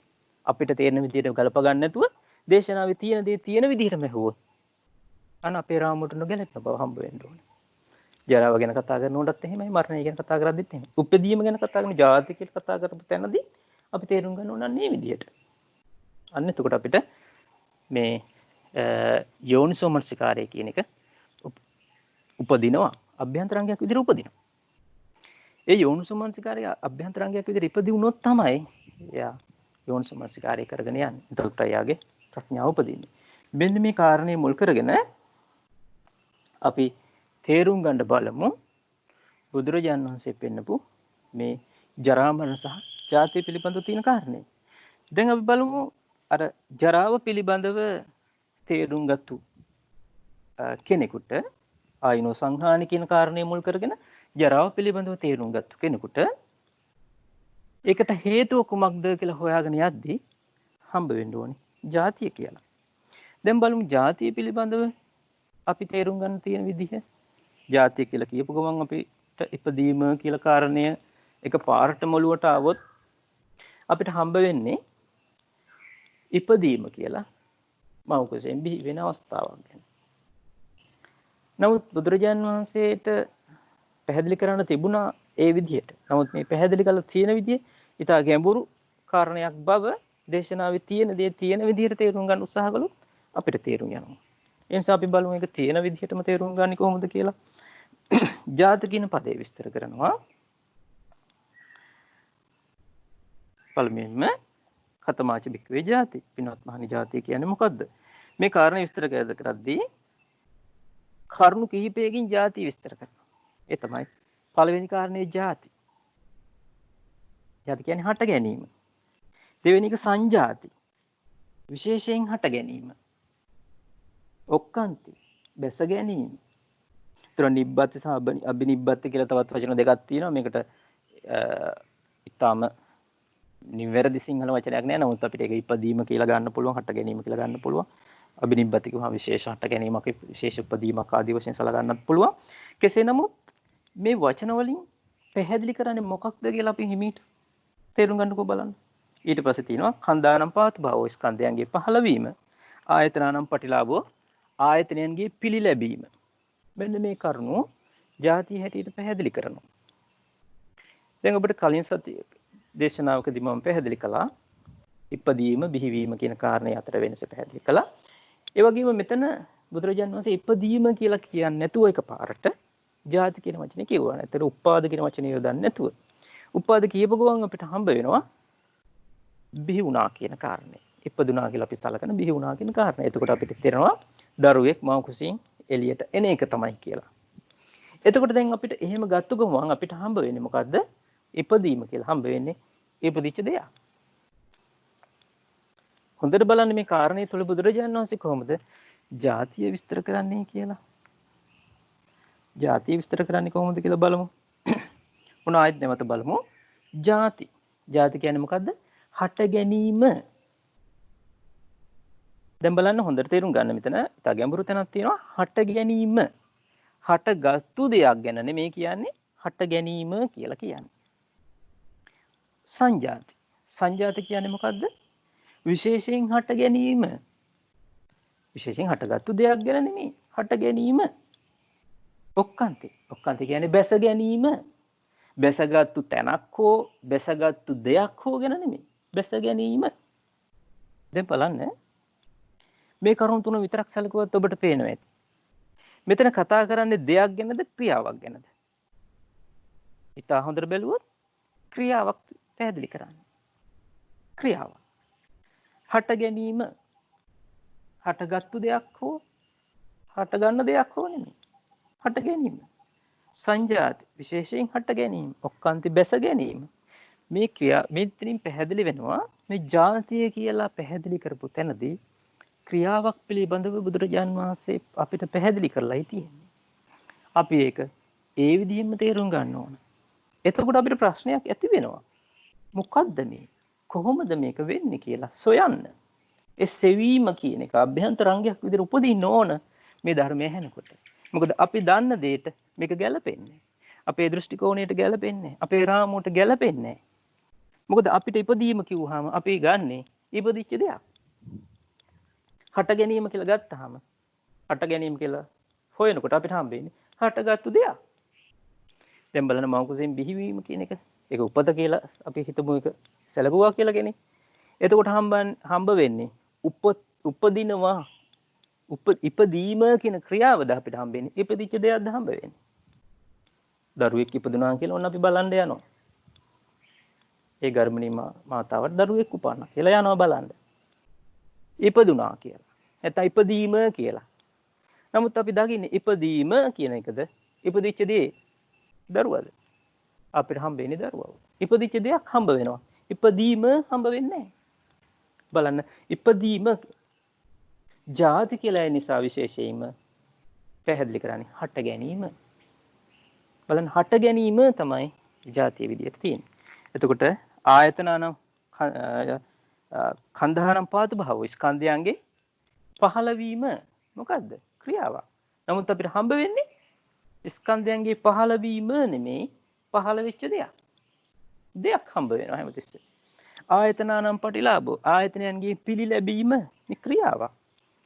අපිට තේරෙන විදිහට ගලප ගන්න නැතුව දේශනාවේ තියෙන දේ තියෙන විදිහටම ඇහුවොත් අන්න අපේ රාමුවට නොගැලපෙන බව හම්බ වෙන්න ඕනේ. ජරාව ගැන කතා කරනකොටත් එහෙමයි, මරණය ගැන කතා කරද්දිත් එහෙමයි. උපදීම ගැන කතා කරන ජාති කියලා කතා කරපු තැනදී අපි තේරුම් ගන්න ඕන මේ විදිහට. අන්න එතකොට අපිට මේ යෝනිසෝමනසිකාරය කියන එක උපදිනවා, අභ්‍යන්තරංගයක් විදිහට උපදිනවා. ඒ යෝනිසෝමනසිකාරය අභ්‍යන්තරංගයක් විදිහට ඉපදි වුණොත් තමයි එයා යෝනිසෝමනසිකාරය කරගෙන යන්නේ. එතකොට එයාගේ ප්‍රඥාව උපදින්නේ. මෙන්න මේ කාරණේ මුල් කරගෙන අපි තේරුම් ගන්න බලමු බුදුරජාණන් වහන්සේ පෙන්නපු මේ ජරා මරණ සහ ජාතිය පිළිබඳව තියෙන කාරණේ. දැන් අපි බලමු අර ජරාව පිළිබඳව තේරුම් ගත්තු කෙනෙකුට, ආයනෝ සංහානි කියන කාරණේ මුල් කරගෙන ජරාව පිළිබඳව තේරුම් ගත්තු කෙනෙකුට ඒකට හේතුව කුමක්ද කියලා හොයාගෙන යද්දී හම්බ වෙන්න ඕනේ ජාතිය කියලා. දැන් බලමු ජාතිය පිළිබඳව අපි තේරුම් ගන්න තියෙන විදිහ. ජාතිය කියලා කියපු ගමන් අපිට ඉපදීම කියලා කාරණය එක පාරට මොළුවට આવොත් අපිට හම්බ වෙන්නේ ඉපදීම කියලා මව් කුසෙන් බිහි වෙන අවස්ථාවක් ගැන. නමුත් බුදුරජාන් වහන්සේට පැහැදිලි කරන්න තිබුණා ඒ විදිහට. නමුත් මේ පැහැදිලි කරලා තියෙන විදිය ඊට ගැඹුරු කාරණයක් බව දේශනාවේ තියෙන දේ තියෙන විදිහට තේරුම් ගන්න උත්සාහ කළොත් අපිට තේරුම් යනවා. ඒ නිසා අපි බලමු ඒක තියෙන විදිහටම තේරුම් ගන්නේ කොහොමද කියලා. ජාති කියන පදේ විස්තර කරනවා. පළමුවෙන්ම කතමාච බික්කවේ ජාති. පින්වත් මහණි ජාතිය කියන්නේ මොකද්ද? මේ කාරණේ විස්තර කරද්දී කරුණු කිහිපයකින් ජාති විස්තර කරනවා. ඒ තමයි පළවෙනි කාරණේ ජාති. ජාති කියන්නේ හට ගැනීම. දෙවෙනි එක සංජාති. විශේෂයෙන් හට ගැනීම. ඔක්කාන්ති බැස ගැනීම. ඒතර නිබ්බත් සහ අබිනිබ්බත් කියලා තවත් වචන දෙකක් තියෙනවා. මේකට ඊටාම නිවැරදි සිංහල වචනයක් නෑ. නමුත් අපිට ඒක ඉපදීම කියලා ගන්න පුළුවන්, හට ගැනීම කියලා ගන්න පුළුවන්. අබිනිබ්බත් කියවම විශේෂ හට ගැනීමක්, විශේෂ උපදීමක් ආදී වශයෙන් සලකන්නත් පුළුවන්. කෙසේ නමුත් මේ වචන වලින් පැහැදිලි කරන්නේ මොකක්ද කියලා අපි හිමීට තේරුම් ගන්නකෝ බලන්න. ඊට පස්සේ තියෙනවා කන්දානම් පාතු භාවෝ ස්කන්ධයන්ගේ පහළවීම, ආයතනානම් පටිලාභෝ ආයතනයන්ගේ පිළිලැබීම. මෙන්න මේ කරුණු ಜಾති හැටියට පැහැදිලි කරනවා. දැන් ඔබට කලින් සතිය දේශනාවකදී මම පැහැදිලි කළා ඉපදීම බිහිවීම කියන කාරණේ අතර වෙනස පැහැදිලි කළා. ඒ වගේම මෙතන බුදුරජාණන් වහන්සේ ඉපදීම කියලා කියන්නේ නැතුව එකපාරට ಜಾති කියන වචනේ කිව්වා. නැත්නම් උපාද කියන වචනේ යොදන්නේ නැතුව. උපාද කියපු ගමන් අපිට හම්බ වෙනවා බිහි වුණා කියන කාරණේ. ඉපදුණා කියලා අපි සලකන බිහි වුණා කියන කාරණේ. එතකොට අපිට තේරෙනවා දරුවෙක් මව කුසින් එළියට එන එක තමයි කියලා. එතකොට දැන් අපිට එහෙම ගත්ත ගමන් අපිට හම්බ වෙන්නේ මොකද්ද? ඉපදීම කියලා හම්බ වෙන්නේ ඉපදිච්ච දෙයක්. හොඳට බලන්න මේ කාරණේ තුල බුදුරජාණන් වහන්සේ කොහොමද ಜಾතිය විස්තර කරන්නේ කියලා. ಜಾතිය විස්තර කරන්නේ කොහොමද කියලා බලමු. මොන ආයත් නැවත බලමු. ಜಾති. ಜಾති කියන්නේ මොකද්ද? හට ගැනීම. දැන් බලන්න හොඳට තේරුම් ගන්න මෙතන ඉතා ගැඹුරු තැනක් තියෙනවා. හට ගැනීම. හටගත්තු දෙයක් ගැන නෙමෙයි කියන්නේ හට ගැනීම කියලා කියන්නේ. සංජාති. සංජාති කියන්නේ මොකද්ද? විශේෂයෙන් හට ගැනීම. විශේෂයෙන් හටගත්තු දෙයක් ගැන නෙමෙයි හට ගැනීම. ඔක්කාන්තේ. ඔක්කාන්තේ කියන්නේ බැස ගැනීම. බැසගත්තු තැනක් හෝ බැසගත්තු දෙයක් හෝ ගැන නෙමෙයි. බැස ගැනීම. දැන් බලන්න මේ කරුණු තුන විතරක් සැලකුවත් ඔබට පේනවා ඇති. මෙතන කතා කරන්නේ දෙයක් ගැනද ක්‍රියාවක් ගැනද? ඉතා හොඳට බැලුවොත් ක්‍රියාවක් පැහැදිලි කරන්නේ. ක්‍රියාවක්. හට ගැනීම. හටගත්තු දෙයක් හෝ හට ගන්න දෙයක් හෝ නෙමෙයි. හට ගැනීම. සංජාති විශේෂයෙන් හට ගැනීම. ඔක්කාන්ති බැස ගැනීම. මේ ක්‍රියා මෙතනින් පැහැදිලි වෙනවා මේ ජාතිය කියලා පැහැදිලි කරපු තැනදී ක්‍රියාවක් පිළිබඳව බුදුරජාන් වහන්සේ අපිට පැහැදිලි කරලායි තියෙන්නේ. අපි ඒක ඒ විදිහින්ම තේරුම් ගන්න ඕන. එතකොට අපිට ප්‍රශ්නයක් ඇති වෙනවා. මොකද්ද මේ? කොහොමද මේක වෙන්නේ කියලා සොයන්න. ඒ සෙවීම කියන එක අභ්‍යන්තරංගයක් විදිහට උපදින්න ඕන මේ ධර්මය ඇහෙනකොට. මොකද අපි දන්න දෙයට මේක ගැලපෙන්නේ. අපේ දෘෂ්ටි කෝණයට ගැලපෙන්නේ. අපේ රාමුවට ගැලපෙන්නේ. මොකද අපිට ඉපදීම කිව්වහම අපි ගන්නෙ ඉපදිච්ච දෙයක්. හට ගැනීම කියලා ගත්තාම හට ගැනීම කියලා හොයනකොට අපිට හම්බෙන්නේ හටගත්තු දෙයක්. දැන් බලන්න මව කුසෙන් බිහිවීම කියන එක ඒක උපත කියලා අපි හිතමු ඒක සැලකුවා කියලා කෙනෙක්. එතකොට හම්බ වෙන්නේ උපදිනවා ඉපදීම කියන ක්‍රියාවද අපිට හම්බෙන්නේ. ඉපදිච්ච දෙයක්ද හම්බ වෙන්නේ. දරුවෙක් ඉපදුනා කියලා ඔන්න අපි බලන්න යනවා. ඒ ගර්භණී මාතාවට දරුවෙක් උපන්නා කියලා යනවා බලන්න. ඉපදුනා කියලා. නැත්නම් ඉපදීම කියලා. නමුත් අපි දකින්නේ ඉපදීම කියන එකද ඉපදිච්ච දේ දරුවද? අපිට හම්බෙන්නේ දරුවව. ඉපදිච්ච දෙයක් හම්බ වෙනවා. ඉපදීම හම්බ වෙන්නේ නැහැ. බලන්න ඉපදීම ಜಾති කියලා නිසා විශේෂයෙන්ම පැහැදිලි කරන්නේ හට ගැනීම. බලන්න හට ගැනීම තමයි ಜಾතිය විදියට තියෙන්නේ. එතකොට ආයතනනම් කන්දහනම් පාතු භාව ස්කන්ධයන්ගේ පහළවීම මොකද්ද? ක්‍රියාවක්. නමුත් අපිට හම්බ වෙන්නේ ස්කන්ධයන්ගේ පහළවීම නෙමෙයි පහළ වෙච්ච දෙයක්. දෙයක් හම්බ වෙනවා හැමතිස්සෙම. ආයතනනම් පටිලාභෝ ආයතනයන්ගේ පිළිලැබීම මේ ක්‍රියාවක්.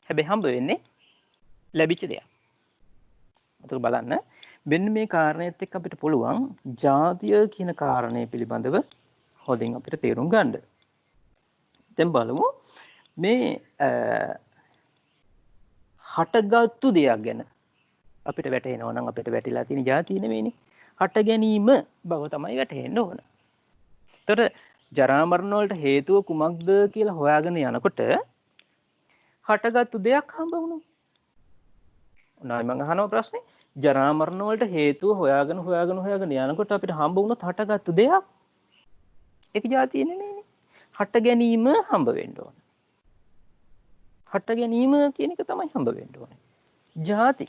හැබැයි හම්බ වෙන්නේ ලැබිච්ච දෙයක්. අතට බලන්න මෙන්න මේ කාරණේත් එක්ක අපිට පුළුවන් ජාතිය කියන කාරණේ පිළිබඳව හොඳින් අපිට තේරුම් ගන්න. දැන් බලමු මේ හටගත්තු දෙයක් ගැන අපිට වැටහෙනවා නම් අපිට වැටිලා තියෙන ජාතිය නෙමෙයිනේ. හට ගැනීම බව තමයි වැටහෙන්න ඕන. ඒතර ජරා මරණ වලට හේතුව කුමක්ද කියලා හොයාගෙන යනකොට හටගත්තු දෙයක් හම්බ වුණා. උනායි මම අහනවා ප්‍රශ්නේ. ජරා මරණ වලට හේතුව හොයාගෙන යනකොට අපිට හම්බ වුණොත් හටගත්තු දෙයක්. ඒක ජාතිය නෙමෙයිනේ. හට ගැනීම හම්බ වෙන්න ඕන. හට ගැනීම කියන එක තමයි හම්බ වෙන්න ඕනේ. ජාති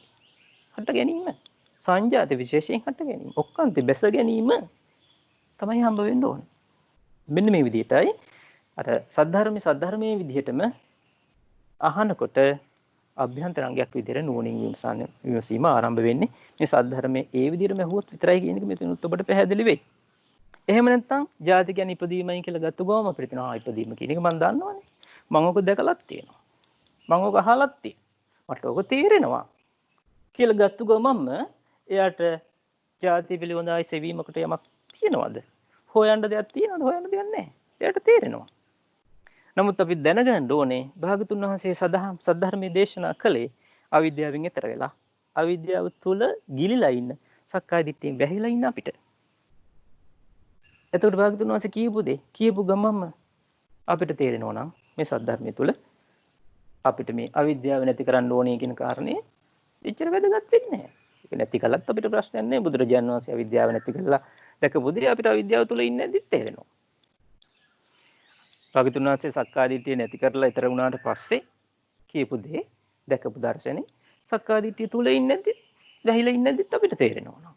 හට ගැනීම. සංජාති විශේෂයෙන් හට ගැනීම. ඔක්කාන්තේ බැස ගැනීම තමයි හම්බ වෙන්න ඕනේ. මෙන්න මේ විදිහටයි අර සද්ධර්මයේ විදිහටම අහනකොට අභ්‍යන්තරංගයක් විදිහට නුවණින් විමසීම ආරම්භ වෙන්නේ මේ සද්ධර්මයේ ඒ විදිහටම ඇහුවොත් විතරයි කියන එක මෙතනත් ඔබට පැහැදිලි වෙයි. එහෙම නැත්නම් ජාති කියන්නේ ඉපදීමයි කියලා ගත්ත ගමන් අපිට තේනවා ඉපදීම කියන එක මම දන්නවනේ. මම ඔක දැකලත් තියෙනවා. මම ඔක අහලත් තියෙනවා. මට ඔක තේරෙනවා කියලා ගත්ත ගමන්ම එයාට ජාති පිළිබඳව සෙවීමකට යමක් තියනවද? හොයන්න දෙයක් තියනවද? හොයන්න දෙයක් නැහැ. එයාට තේරෙනවා. නමුත් අපි දැනගන්න ඕනේ භාගතුන් වහන්සේ සද්ධර්මයේ දේශනා කළේ අවිද්‍යාවෙන් එතර වෙලා අවිද්‍යාව තුල ගිලිලා ඉන්න සක්කාය දිට්ඨියෙන් වැහිලා ඉන්න අපිට. එතකොට භාගතුන් වහන්සේ කියපු ගමන්ම අපිට තේරෙනවා නම් මේ සද්ධර්මයේ තුල අපිට මේ අවිද්‍යාව නැති කරන්න ඕනේ කියන කාරණේ එච්චර වැදගත් වෙන්නේ නැහැ. ඒක නැති කළත් අපිට ප්‍රශ්නයක් නැහැ. බුදුරජාණන් වහන්සේ අවිද්‍යාව නැති කළා දැකපු දේ අපිට අවිද්‍යාව තුල ඉන්නේ නැද්දි තේරෙනවා. භාගතුන් වහන්සේ සක්කාය දිට්ඨිය නැති කරලා ඊතර වුණාට පස්සේ කියපු දේ දැකපු දර්ශනේ සක්කාය දිට්ඨිය තුල ඉන්නේ නැද්දි වැහිලා ඉන්නේ නැද්දි අපිට තේරෙනවා.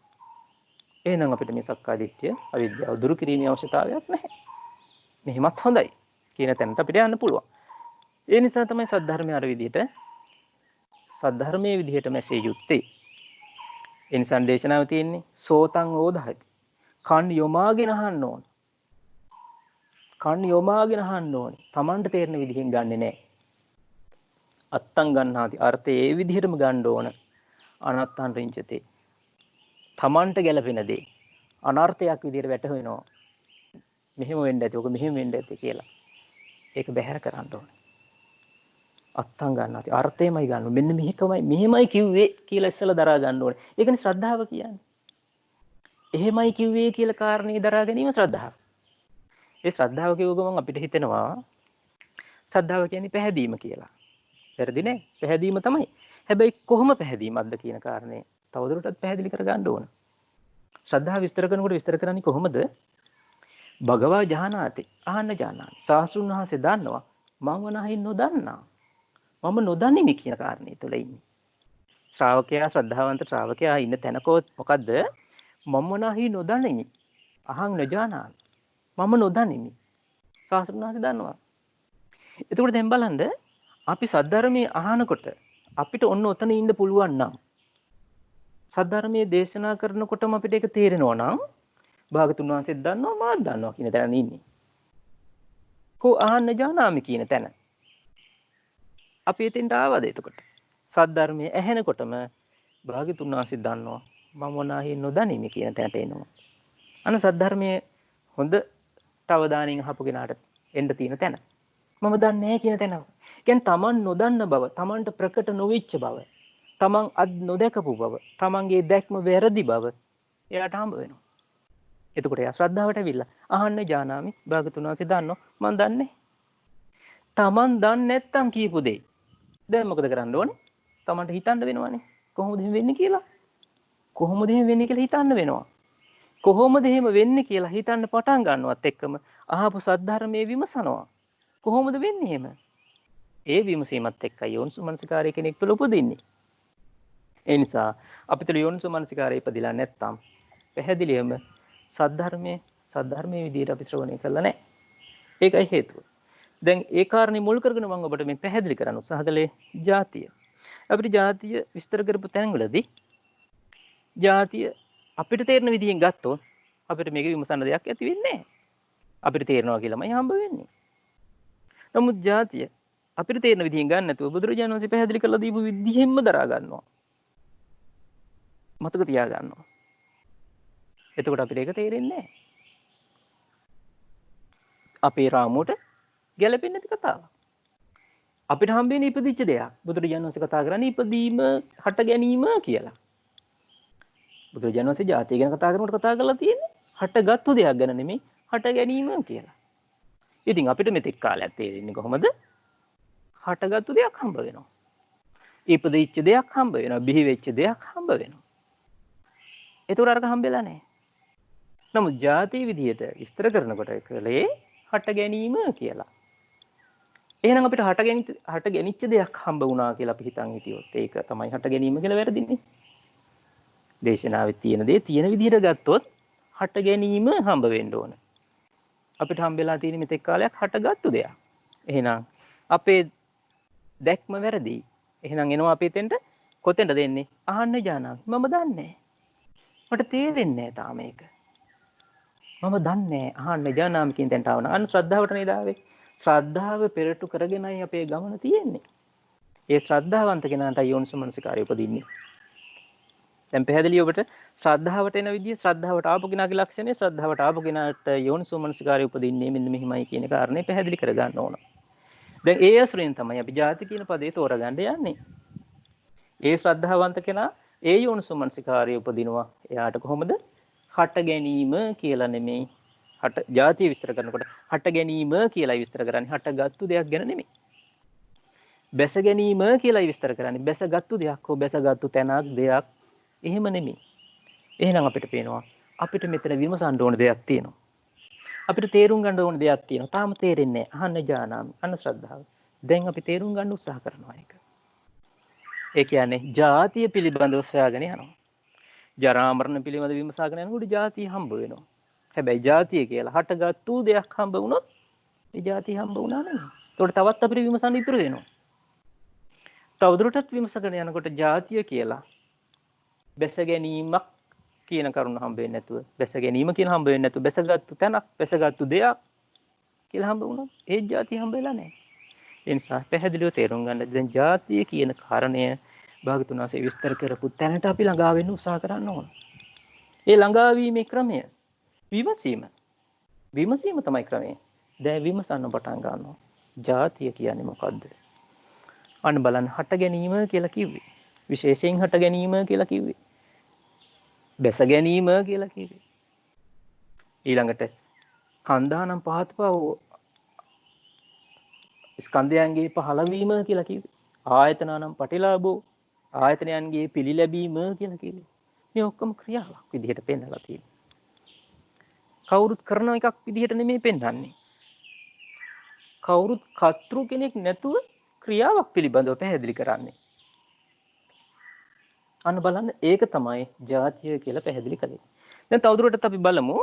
එහෙනම් අපිට මේ සක්කාය දිට්ඨිය අවිද්‍යාව දුරු කිරීමේ අවශ්‍යතාවයක් නැහැ. මෙහෙමත් හොඳයි කියන තැනට අපිට යන්න පුළුවන්. ඒ නිසා තමයි සද්ධර්මයේ අර විදිහට සද්ධර්මයේ විදිහටම ඇසිය යුත්තේ. ඒ නිසා දේශනාව තියෙන්නේ සෝතං ඕදාහති. කන් යොමාගෙන අහන්න ඕන. කන් යොමාගෙන අහන්න ඕනේ. Tamanට තේරෙන විදිහෙන් ගන්නෙ නෑ. අත්තං ගන්නාති අර්ථය ඒ විදිහටම ගන්න ඕන. අනත්තං රිංචතේ. Tamanට ගැලපෙන දේ අනර්ථයක් විදිහට වැටහෙනවා. මෙහෙම වෙන්න ඇති. ඔක මෙහෙම වෙන්න ඇති කියලා. ඒක බැහැර කරන්න ඕනේ. අත්තං ගන්නාති අර්ථයමයි ගන්න. මෙන්න මෙහෙමයි කිව්වේ කියලා ඉස්සලා දරා ගන්න ඕනේ. ඒකනේ ශ්‍රද්ධාව කියන්නේ. එහෙමයි කිව්වේ කියලා කාරණේ දරා ගැනීම ශ්‍රද්ධාව. ඒ ශ්‍රද්ධාව කියව ගමන් අපිට හිතෙනවා ශ්‍රද්ධාව කියන්නේ පැහැදීම කියලා. වැරදි නෑ. පැහැදීම තමයි. හැබැයි කොහොම පැහැදීමක්ද කියන කාරණේ තවදුරටත් පැහැදිලි කරගන්න ඕන. ශ්‍රද්ධාව විස්තර කරනකොට විස්තර කරන්නේ කොහොමද? භගවා ජානාති අහන්න ජානාති. සාස්ෘණ වහන්සේ දන්නවා මම නැහැ නොදන්නා. මම නොදනිමි කියන කාරණේ තුල ඉන්නේ. ශ්‍රාවකයා ශ්‍රද්ධාවන්ත ශ්‍රාවකයා ඉන්න තැනකොත් මොකද්ද? මම නැහැ නොදනිමි. අහං නජානාමි. මම නොදනිමි. සාස්ෘණ වහන්සේ දන්නවා. එතකොට දැන් බලන්න අපි සද්ධර්මයේ අහනකොට අපිට ඔන්න ඔතන ඉන්න පුළුවන් නම් සද්ධර්මයේ දේශනා කරනකොටම අපිට ඒක තේරෙනවා නම් භාගතුන් වහන්සේත් දන්නවා මාත් දන්නවා කියන තැන ඉන්නේ. කෝ අහන්න ජානාමි කියන තැන. අපි එතෙන්ට ආවද එතකොට? සද්ධර්මයේ ඇහෙනකොටම භාගතුන් වහන්සේ දන්නවා මම නැහැ නොදනිමි කියන තැනට එනවා. අන්න සද්ධර්මයේ හොඳ අවධානයෙන් අහපු කෙනාට එන්න තියෙන තැන. මම දන්නේ නැහැ කියන තැන. කියන්නේ Taman නොදන්න බව, Tamanට ප්‍රකට නොවිච්ච බව, Taman අත් නොදකපු බව, Tamanගේ දැක්ම වැරදි බව එයාට හම්බ වෙනවා. එතකොට එයා ශ්‍රද්ධාවට ඇවිල්ලා අහන්න ජානාමි භාගතුන් වහන්සේ දන්නවා මම දන්නේ. Taman දන්නේ නැත්තම් කියපු දෙයි. දැන් මොකද කරන්න ඕනේ? Tamanට හිතන්න වෙනවනේ. කොහොමද එහෙම වෙන්නේ කියලා? කොහොමද එහෙම වෙන්නේ කියලා හිතන්න වෙනවා. කොහොමද එහෙම වෙන්නේ කියලා හිතන්න පටන් ගන්නවත් එක්කම අහපු සද්ධර්මයේ විමසනවා. කොහොමද වෙන්නේ එහෙම? ඒ විමසීමත් එක්කයි යෝනිසෝමනසිකාරය කෙනෙක් තුළ උපදින්නේ. ඒ නිසා අපි තුළ යෝනිසෝමනසිකාරය ඉපදිලා නැත්තම් පැහැදිලිවම සද්ධර්මයේ විදිහට අපි ශ්‍රවණය කළා නැහැ. ඒකයි හේතුව. දැන් ඒ කාරණේ මුල් කරගෙන මම ඔබට මේ පැහැදිලි කරන්න උත්සාහ කළේ ජාතිය. අපිට ජාතිය විස්තර කරපු තැන්වලදී ජාතිය අපිට තේරෙන විදිහෙන් ගත්තොත් අපිට මේක විමසන්න දෙයක් ඇති වෙන්නේ නැහැ. අපිට තේරෙනවා කියලාමයි හම්බ වෙන්නේ. නමුත් ජාතිය අපිට තේරෙන විදිහෙන් ගන්න නැතුව බුදුරජාණන් වහන්සේ පැහැදිලි කරලා දීපු විදිහෙන්ම දරා ගන්නවා. මතක තියා ගන්නවා. එතකොට අපිට ඒක තේරෙන්නේ නැහැ. අපේ රාමුවට ගැලපෙන්නේ නැති කතාවක්. අපිට හම්බෙන්නේ ඉපදිච්ච දෙයක්. බුදුරජාණන් වහන්සේ කතා කරන්නේ ඉපදීම හට ගැනීම කියලා. බුදුරජාණන් වහන්සේ ජාතිය ගැන කතා කරනකොට කතා කරලා තියෙන්නේ හටගත්තු දෙයක් ගැන නෙමෙයි හට ගැනීම කියලා. ඉතින් අපිට මෙතෙක් කාලයක් තේරෙන්නේ කොහොමද? හටගත්තු දෙයක් හම්බ වෙනවා. ඉපදිච්ච දෙයක් හම්බ වෙනවා. බිහි වෙච්ච දෙයක් හම්බ වෙනවා. ඒතර අරක හම්බෙලා නැහැ. නමුත් ජාති විදියට විස්තර කරනකොට කලේ හට ගැනීම කියලා. එහෙනම් අපිට හට ගැනිච්ච දෙයක් හම්බ වුණා කියලා අපි හිතන් හිටියොත් ඒක තමයි හට ගැනීම කියලා වැරදින්නේ. දේශනාවේ තියෙන දේ තියෙන විදිහට ගත්තොත් හට ගැනීම හම්බ වෙන්න ඕන. අපිට හම්බෙලා තියෙන මෙතෙක් කාලයක් හටගත්තු දෙයක්. එහෙනම් අපේ දැක්ම වැරදි. එහෙනම් එනවා අපි එතෙන්ට කොතෙන්ද දෙන්නේ? අහන්න ජානාමි. මම දන්නේ. මට තේරෙන්නේ නැහැ තාම මේක. මම දන්නේ අහන්න ජානාමි කියන තැනට ආවන. අන්න ශ්‍රද්ධාවට නේද ආවේ. ශ්‍රද්ධාව පෙරටු කරගෙනයි අපේ ගමන තියෙන්නේ. ඒ ශ්‍රද්ධාවන්ත කෙනාට යෝනිසමනසිකාරය උපදින්නේ. දැන් පැහැදිලි ඔබට ශ්‍රද්ධාවට එන විදිය ශ්‍රද්ධාවට ආපු කෙනාගේ ලක්ෂණය ශ්‍රද්ධාවට ආපු කෙනාට යෝනිසමනසිකාරය උපදින්නේ මෙන්න මෙහිමයි කියන කාරණේ පැහැදිලි කරගන්න ඕන. දැන් ඒ අසුරෙන් තමයි අපි ජාති කියන පදේ තෝරගන්න යන්නේ. ඒ ශ්‍රද්ධාවන්ත කෙනා ඒ යෝනිසමනසිකාරය උපදිනවා. එයාට කොහොමද? හට ගැනීම කියලා නෙමෙයි. ජාතිය විස්තර කරනකොට හට ගැනීම කියලා විස්තර කරන්නේ හටගත්තු දෙයක් ගැන නෙමෙයි. බැස ගැනීම කියලා විස්තර කරන්නේ බැසගත්තු දෙයක් හෝ බැසගත්තු තැනක් දෙයක් එහෙම නෙමෙයි. එහෙනම් අපිට පේනවා අපිට මෙතන විමසන්න ඕන දෙයක් තියෙනවා. අපිට තේරුම් ගන්න ඕන දෙයක් තියෙනවා. තාම තේරෙන්නේ නැහැ. අහන්න ජානාමි. අන්න ශ්‍රද්ධාව. දැන් අපි තේරුම් ගන්න උත්සාහ කරනවා ඒක. ඒ කියන්නේ ජාතිය පිළිබඳව සොයාගෙන යනවා. ජරා මරණ පිළිබඳව විමසාගෙන යනකොට ජාතිය හම්බ වෙනවා. හැබැයි ජාතිය කියලා හටගත්තු දෙයක් හම්බ වුණොත් ඒ ජාතිය හම්බ වුණා නෙමෙයි. ඒකට තවත් අපිට විමසන්න ඉතුරු වෙනවා. තවදුරටත් විමසගෙන යනකොට ජාතිය කියලා බැස ගැනීමක් කියන කරුණ හම්බ වෙන්නේ නැතුව බැස ගැනීම කියන හම්බ වෙන්නේ නැතුව බැසගත්තු තැනක් බැසගත්තු දෙයක් කියලා හම්බ වුණා. ඒ ජාතිය හම්බ වෙලා නැහැ. ඒ නිසා පැහැදිලිව තේරුම් ගන්න දැන් ජාතිය කියන කාරණය භාගතුන් වහන්සේ විස්තර කරපු තැනට අපි ළඟා වෙන්න උත්සාහ කරන්න ඕන. ඒ ළඟා වීමේ ක්‍රමය විමසීම. විමසීම තමයි ක්‍රමය. දැන් විමසන්න පටන් ගන්නවා. ජාතිය කියන්නේ මොකද්ද? අන්න බලන්න හට ගැනීම කියලා කිව්වේ. විශේෂයෙන් හට ගැනීම කියලා කිව්වේ. බැස ගැනීම කියලා කිව්වේ. ඊළඟට කන්දානම් පහත්පව ස්කන්ධයන්ගේ පහළවීම කියලා කිව්වේ. ආයතනානම් පටිලාභෝ ආයතනයන්ගේ පිළිලැබීම කියලා කිව්වේ. මේ ඔක්කොම ක්‍රියාවක් විදිහට පෙන්නලා තියෙනවා. කවුරුත් කරන එකක් විදිහට නෙමෙයි පෙන්වන්නේ. කවුරුත් කර්තෘ කෙනෙක් නැතුව ක්‍රියාවක් පිළිබඳව පැහැදිලි කරන්නේ. අන්න බලන්න ඒක තමයි ජාතිය කියලා පැහැදිලි කළේ. දැන් තවදුරටත් අපි බලමු.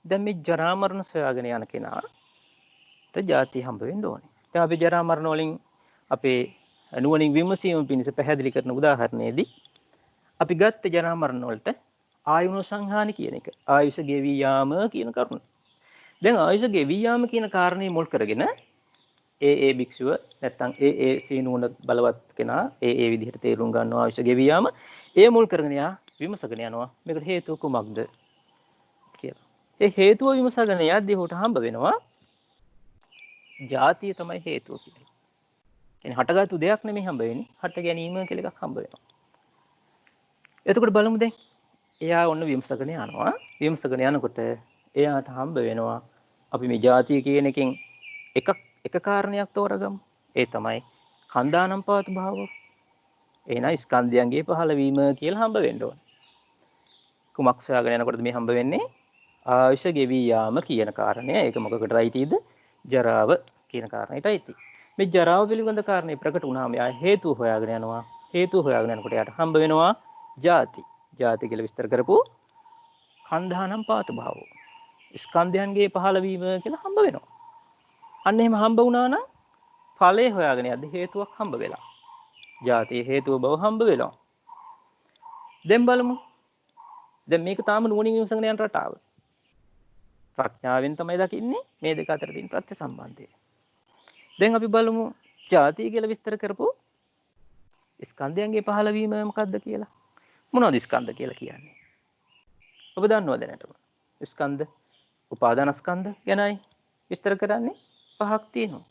දැන් මේ ජරා මරණ සොයාගෙන යන කෙනාට ජාතිය හම්බ වෙන්න ඕනේ. දැන් අපි ජරා මරණ වලින් අපේ නුවණින් විමසීම පිණිස පැහැදිලි කරන උදාහරණයේදී අපි ගත්ත ජරා මරණ වලට ආයුන සංහානි කියන එක. ආයුෂ ගෙවි යාම කියන කරුණ. දැන් ආයුෂ ගෙවි යාම කියන කාරණේ මුල් කරගෙන ඒ භික්ෂුව නැත්තම් ඒ සීනුවන බලවත් කෙනා ඒ විදිහට තේරුම් ගන්නවා ආයුෂ ගෙවි යාම. ඒ මුල් කරගෙන යා විමසගෙන යනවා මේකට හේතුව කුමක්ද කියලා. ඒ හේතුව විමසගෙන යද්දී උට හම්බ වෙනවා ජාතිය තමයි හේතුව කියලා. එන්නේ හටගත්තු දෙයක් නෙමෙයි හම්බ වෙන්නේ. හට ගැනීම කියලා එකක් හම්බ වෙනවා. එතකොට බලමු දැන්. එයා ඔන්න විමසගෙන යනවා. විමසගෙන යනකොට එයාට හම්බ වෙනවා අපි මේ ජාතිය කියන එකෙන් එක කාරණයක් තෝරගමු. ඒ තමයි කන්දානම් පවත භාවය. එහෙනම් ස්කන්ධයන්ගේ පහළවීම කියලා හම්බ වෙන්න ඕන. කුමක් සොයාගෙන යනකොටද මේ හම්බ වෙන්නේ? ආයුෂ ගෙවි යාම කියන කාරණය. ඒක මොකකටද අයිතිද? ජරාව කියන කාරණේට අයිති. මේ ජරාව පිළිබඳ කාරණේ ප්‍රකට වුණාම යා හේතුව හොයාගෙන යනවා. හේතුව හොයාගෙන යනකොට යාට හම්බ වෙනවා ජාති. ජාති කියලා විස්තර කරපු කන්දානම් පාත භාවෝ. ස්කන්ධයන්ගේ පහළවීම කියලා හම්බ වෙනවා. අන්න එහෙම හම්බ වුණා නම් ඵලය හොයාගෙන යද්දි හේතුවක් හම්බ වෙලා. ජාතිය හේතුව බව හම්බ වෙනවා. දැන් බලමු. දැන් මේක තාම නුවණින් විමසගෙන යන රටාව. ප්‍රඥාවෙන් තමයි දකින්නේ මේ දෙක අතර තියෙන ප්‍රත්‍ය සම්බන්ධය. දැන් අපි බලමු ජාතිය කියලා විස්තර කරපු ස්කන්ධයන්ගේ පහළවීම මොකක්ද කියලා. මොනවද ස්කන්ධ කියලා කියන්නේ? ඔබ දන්නවද නැටම? ස්කන්ධ උපාදානස්කන්ධ ගැනයි විස්තර කරන්නේ පහක් තියෙනවා.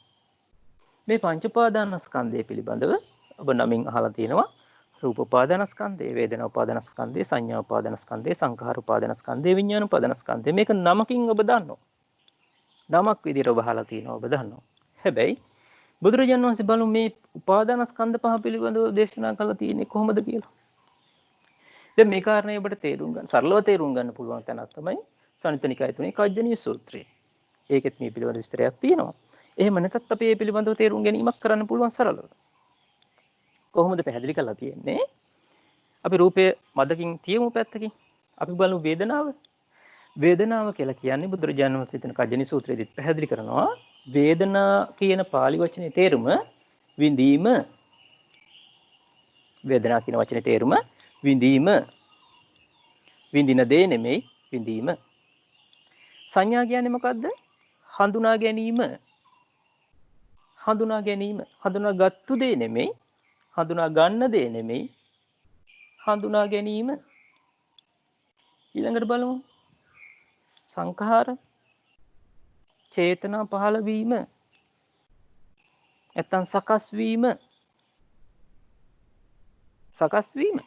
මේ පංච උපාදානස්කන්ධය පිළිබඳව ඔබ නමින් අහලා තියෙනවා. රූප උපාදානස්කන්ධය, වේදනා උපාදානස්කන්ධය, සංඥා උපාදානස්කන්ධය, සංඛාර උපාදානස්කන්ධය, විඥාන උපාදානස්කන්ධය. මේක නමකින් ඔබ දන්නවා. නමක් විදිහට ඔබ අහලා තියෙනවා ඔබ දන්නවා. හැබැයි බුදුරජාණන් වහන්සේ බලමු මේ උපාදානස්කන්ධ පහ පිළිබඳව දේශනා කළා තියෙන්නේ කොහොමද කියලා. දැන් මේ කාරණේ ඔබට තේරුම් ගන්න, සරලව තේරුම් ගන්න පුළුවන් තැනක් තමයි සනිතනිකාය තුනේ කජ්ජනීය සූත්‍රය. ඒකෙත් මේ පිළිබඳ විස්තරයක් තියෙනවා. එහෙම නැත්නම් අපි මේ පිළිබඳව තේරුම් ගැනීමක් කරන්න පුළුවන් සරලව. කොහොමද පැහැදිලි කරලා තියෙන්නේ? අපි රූපය මදකින් තියමු පැත්තකින්. අපි බලමු වේදනාව. වේදනාව කියලා කියන්නේ බුදුරජාණන් වහන්සේ දෙන කජ්ජනීය සූත්‍රයේදී පැහැදිලි කරනවා වේදනා කියන පාලි වචනේ තේරුම විඳීම. වේදනා කියන වචනේ තේරුම විඳීම. විඳින දේ නෙමෙයි විඳීම. සංඥා කියන්නේ මොකද්ද? හඳුනා ගැනීම. හඳුනා ගැනීම. හඳුනාගත්තු දේ නෙමෙයි, හඳුනා ගන්න දේ නෙමෙයි, හඳුනා ගැනීම. ඊළඟට බලමු. සංඛාර චේතනා පහළ වීම. නැත්තම් සකස් වීම. සකස් වීම.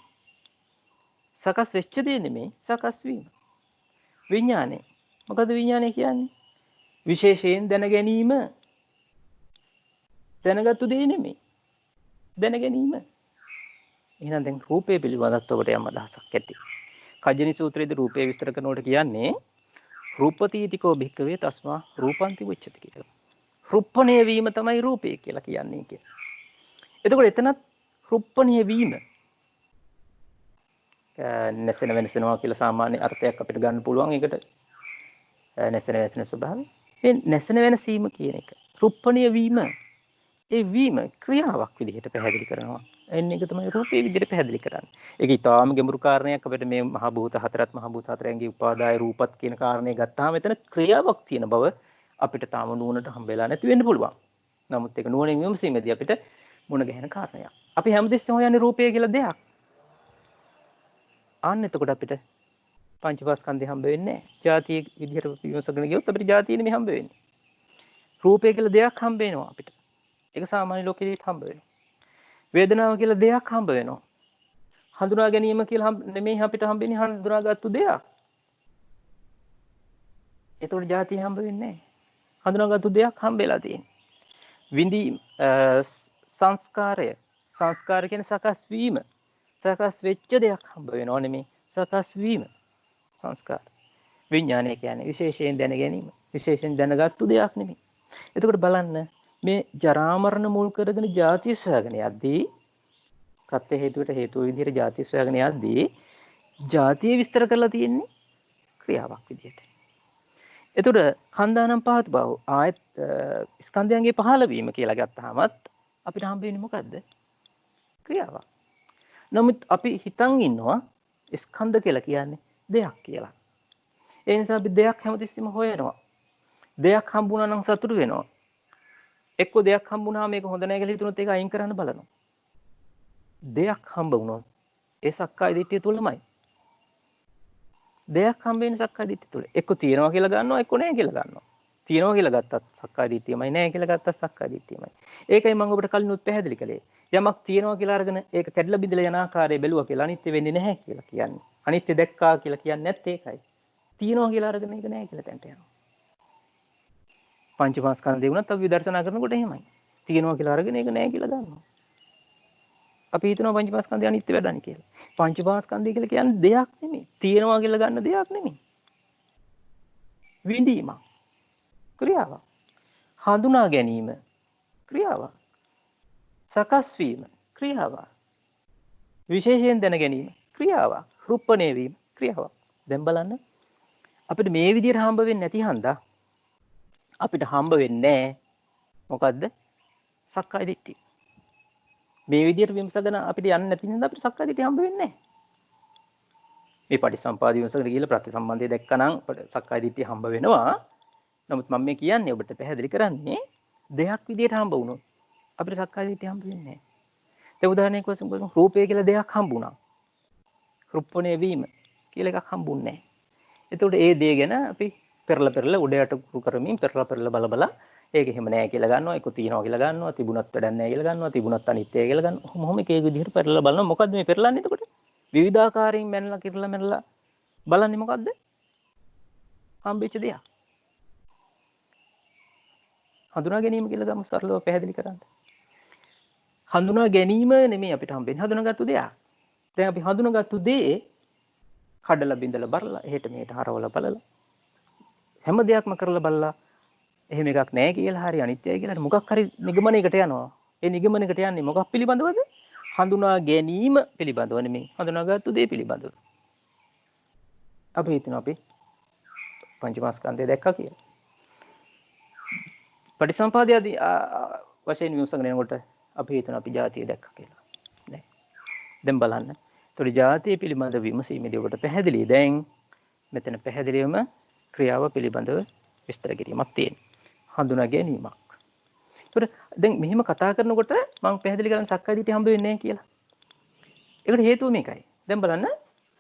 සකස් වෙච්ච දේ නෙමෙයි සකස් වීම. විඥානය. මොකද විඥානය කියන්නේ? විශේෂයෙන් දැන ගැනීම. දැනගත්තු දේ නෙමෙයි. දැන ගැනීම. එහෙනම් දැන් රූපය පිළිබඳව ඔබට යම් අදහසක් ඇති. කජ්ජනි සූත්‍රයේදී රූපය විස්තර කරනකොට කියන්නේ රූපතීතිකෝ භික්කවේ තස්මා රූපන්ති උච්චති කියලා. රුප්පණය වීම තමයි රූපය කියලා කියන්නේ කියලා. එතකොට එතනත් රුප්පණය වීම නැසෙන වෙනසනවා කියලා සාමාන්‍ය අර්ථයක් අපිට ගන්න පුළුවන්. ඒකට නැසෙන වෙනසන ස්වභාවය. මේ නැසෙන වෙනසීම කියන එක රුප්පණය වීම, ඒ වීම ක්‍රියාවක් විදිහට පැහැදිලි කරනවා. එන්නේ ඒක තමයි රූපේ විදිහට පැහැදිලි කරන්නේ. ඒක ඊටාම ගැඹුරු කාරණයක්. අපිට මේ මහ භූත හතරත් මහ භූත හතරෙන්ගේ උපාදාය රූපත් කියන කාරණේ ගත්තාම එතන ක්‍රියාවක් තියෙන බව අපිට තාම නුවණට හම්බෙලා නැති වෙන්න පුළුවන්. නමුත් ඒක නුවණින් විමසීමේදී අපිට මුණ ගැහෙන කාරණයක්. අපි හැමදෙස්සෙම හොයන්නේ රූපය කියලා දෙයක්. ආන්න එතකොට අපිට පංචස්කන්ධය හම්බ වෙන්නේ නැහැ. ಜಾතිය විදිහට විමසගෙන ගියොත් අපිට ಜಾතිය නෙමෙයි හම්බ වෙන්නේ. රූපය කියලා දෙයක් හම්බ වෙනවා අපිට. ඒක සාමාන්‍ය ලෝකෙදී හම්බ වෙනවා. වේදනාව කියලා දෙයක් හම්බ වෙනවා. හඳුනා ගැනීම කියලා නෙමෙයි අපිට හම්බෙන්නේ, හඳුනාගත්තු දෙයක්. ඒතකොට ಜಾතිය හම්බ වෙන්නේ නැහැ. හඳුනාගත්තු දෙයක් හම්බෙලා තියෙන්නේ. විඳීම් සංස්කාරය. සංස්කාර කියන්නේ සකස් වීම. සකස් වෙච්ච දෙයක් හම්බ වෙනව නෙමෙයි, සකස් වීම. සංස්කාර. විඥානය කියන්නේ විශේෂයෙන් දැන ගැනීම. විශේෂයෙන් දැනගත්තු දෙයක් නෙමෙයි. එතකොට බලන්න මේ ජරා මරණ මුල් කරගෙන ಜಾතිය සොයාගෙන යද්දී, ප්‍රත්‍ය හේතුවට හේතු විදිහට ಜಾතිය සොයාගෙන යද්දී ಜಾතිය විස්තර කරලා තියෙන්නේ ක්‍රියාවක් විදිහට. එතකොට කන්දානම් පහත් බව ආයත් ස්කන්ධයන්ගේ පහළ වීම කියලා ගත්තාමත් අපිට හම්බ වෙන්නේ මොකද්ද? ක්‍රියාවක්. නමුත් අපි හිතන් ඉන්නවා ස්කන්ධ කියලා කියන්නේ දෙයක් කියලා. ඒ නිසා අපි දෙයක් හැමතිස්සෙම හොයනවා. දෙයක් හම්බුණා නම් සතුටු වෙනවා. එක්ක දෙයක් හම්බුණාම මේක හොඳ නැහැ කියලා හිතුනොත් ඒක අයින් කරන්න බලනවා. දෙයක් හම්බ වුණොත් ඒ සක්කාය දිට්ඨිය තුලමයි. දෙයක් හම්බ වෙන සක්කාය දිට්ඨිය තුල. එක්ක තියනවා කියලා ගන්නවා, එක්ක නැහැ කියලා ගන්නවා. තියනවා කියලා ගත්තත් සක්කාය දිට්ඨියමයි, නැහැ කියලා ගත්තත් සක්කාය දිට්ඨියමයි. ඒකයි මම ඔබට කලිනුත් පැහැදිලි කළේ. යමක් තියනවා කියලා අරගෙන ඒක කැඩලා බිඳලා යන ආකාරය බැලුවා කියලා අනිත්‍ය වෙන්නේ නැහැ කියලා කියන්නේ. අනිත්‍ය දැක්කා කියලා කියන්නේ නැත්තේ ඒකයි. තියනවා කියලා අරගෙන ඒක නැහැ කියලා තැන්ට යනවා. පංචමස්කන්ධය වුණත් අපි විදර්ශනා කරනකොට එහෙමයි. තියනවා කියලා අරගෙන ඒක නැහැ කියලා ගන්නවා. අපි හිතනවා පංචමස්කන්ධය අනිත්‍ය වැඩන්නේ කියලා. පංචමස්කන්ධය කියලා කියන්නේ දෙයක් නෙමෙයි. තියනවා කියලා ගන්න දෙයක් නෙමෙයි. විඳීමක්. ක්‍රියාවක්. හඳුනා ගැනීම. ක්‍රියාවක්. සකස් වීම. ක්‍රියාවක්. විශේෂයෙන් දැන ගැනීම. ක්‍රියාවක්. රුප්පණය වීම. ක්‍රියාවක්. දැන් බලන්න අපිට මේ විදිහට හම්බ වෙන්නේ නැති හන්දා අපිට හම්බ වෙන්නේ මොකද්ද? සක්කාය දිට්ඨිය. මේ විදිහට විමසගෙන අපිට යන්නේ නැති නිසා අපිට සක්කාය දිට්ඨිය හම්බ වෙන්නේ නැහැ. මේ පටිසම්පාද විමසගෙන ගිහලා ප්‍රතිසම්බන්ධය දැක්කනම් සක්කාය දිට්ඨිය හම්බ වෙනවා. නමුත් මම මේ කියන්නේ ඔබට පැහැදිලි කරන්නේ දෙයක් විදිහට හම්බ වුණොත් අපිට සක්කාය දිට්ඨිය හම්බ වෙන්නේ නැහැ. ඒ උදාහරණයක් වශයෙන් බලමු රූපය කියලා දෙයක් හම්බුණා. රුප්පණය වීම කියලා එකක් හම්බුන්නේ නැහැ. එතකොට ඒ දේ ගැන අපි පෙරලා උඩ යට කුරු කරමින් පෙරලා බල ඒක එහෙම නැහැ කියලා ගන්නවා. ඒක තියනවා කියලා ගන්නවා. තිබුණත් වැඩක් නැහැ කියලා ගන්නවා. තිබුණත් අනිත්‍යයි කියලා ගන්නවා. කොහොම එක විදිහට පෙරලා බලනවා. මොකද්ද මේ පෙරලන්නේ එතකොට? විවිධාකාරයෙන් මැනලා කිරලා මැනලා බලන්නේ මොකද්ද? හම්බෙච්ච දෙයක්. හඳුනා ගැනීම කියලා ගමු සරලව පැහැදිලි කරන්න. හඳුනා ගැනීම නෙමෙයි අපිට හම්බෙන්නේ. හඳුනාගත්තු දෙයක්. දැන් අපි හඳුනාගත්තු දේ කඩලා බිඳලා බලලා එහෙට මෙහෙට හරවලා බලලා හැම දෙයක්ම කරලා බලලා එහෙම එකක් නැහැ කියලා හරි අනිත්‍යයි කියලා මොකක් හරි නිගමනයකට යනවා. ඒ නිගමනයකට යන්නේ මොකක් පිළිබඳවද? හඳුනා ගැනීම පිළිබඳව නෙමෙයි. හඳුනාගත්තු දේ පිළිබඳව. අපි හිතනවා අපි පංචමස්කන්ධය දැක්කා කියලා. පටිසම්පාදයේදී වශයෙන් විමසගෙන යනකොට අපි හිතනවා අපි ජාතිය දැක්කා කියලා. නෑ. දැන් බලන්න. ඒතකොට ජාතිය පිළිබඳ විමසීමේදී ඔබට පැහැදිලි දැන් මෙතන පැහැදිලිවම ක්‍රියාව පිළිබඳව විස්තර කිරීමක් තියෙනවා. හඳුනා ගැනීමක්. ඒතකොට දැන් මෙහෙම කතා කරනකොට මම පැහැදිලි කරන සක්කාය දිට්ඨිය හම්බ වෙන්නේ නැහැ කියලා. ඒකට හේතුව මේකයි. දැන් බලන්න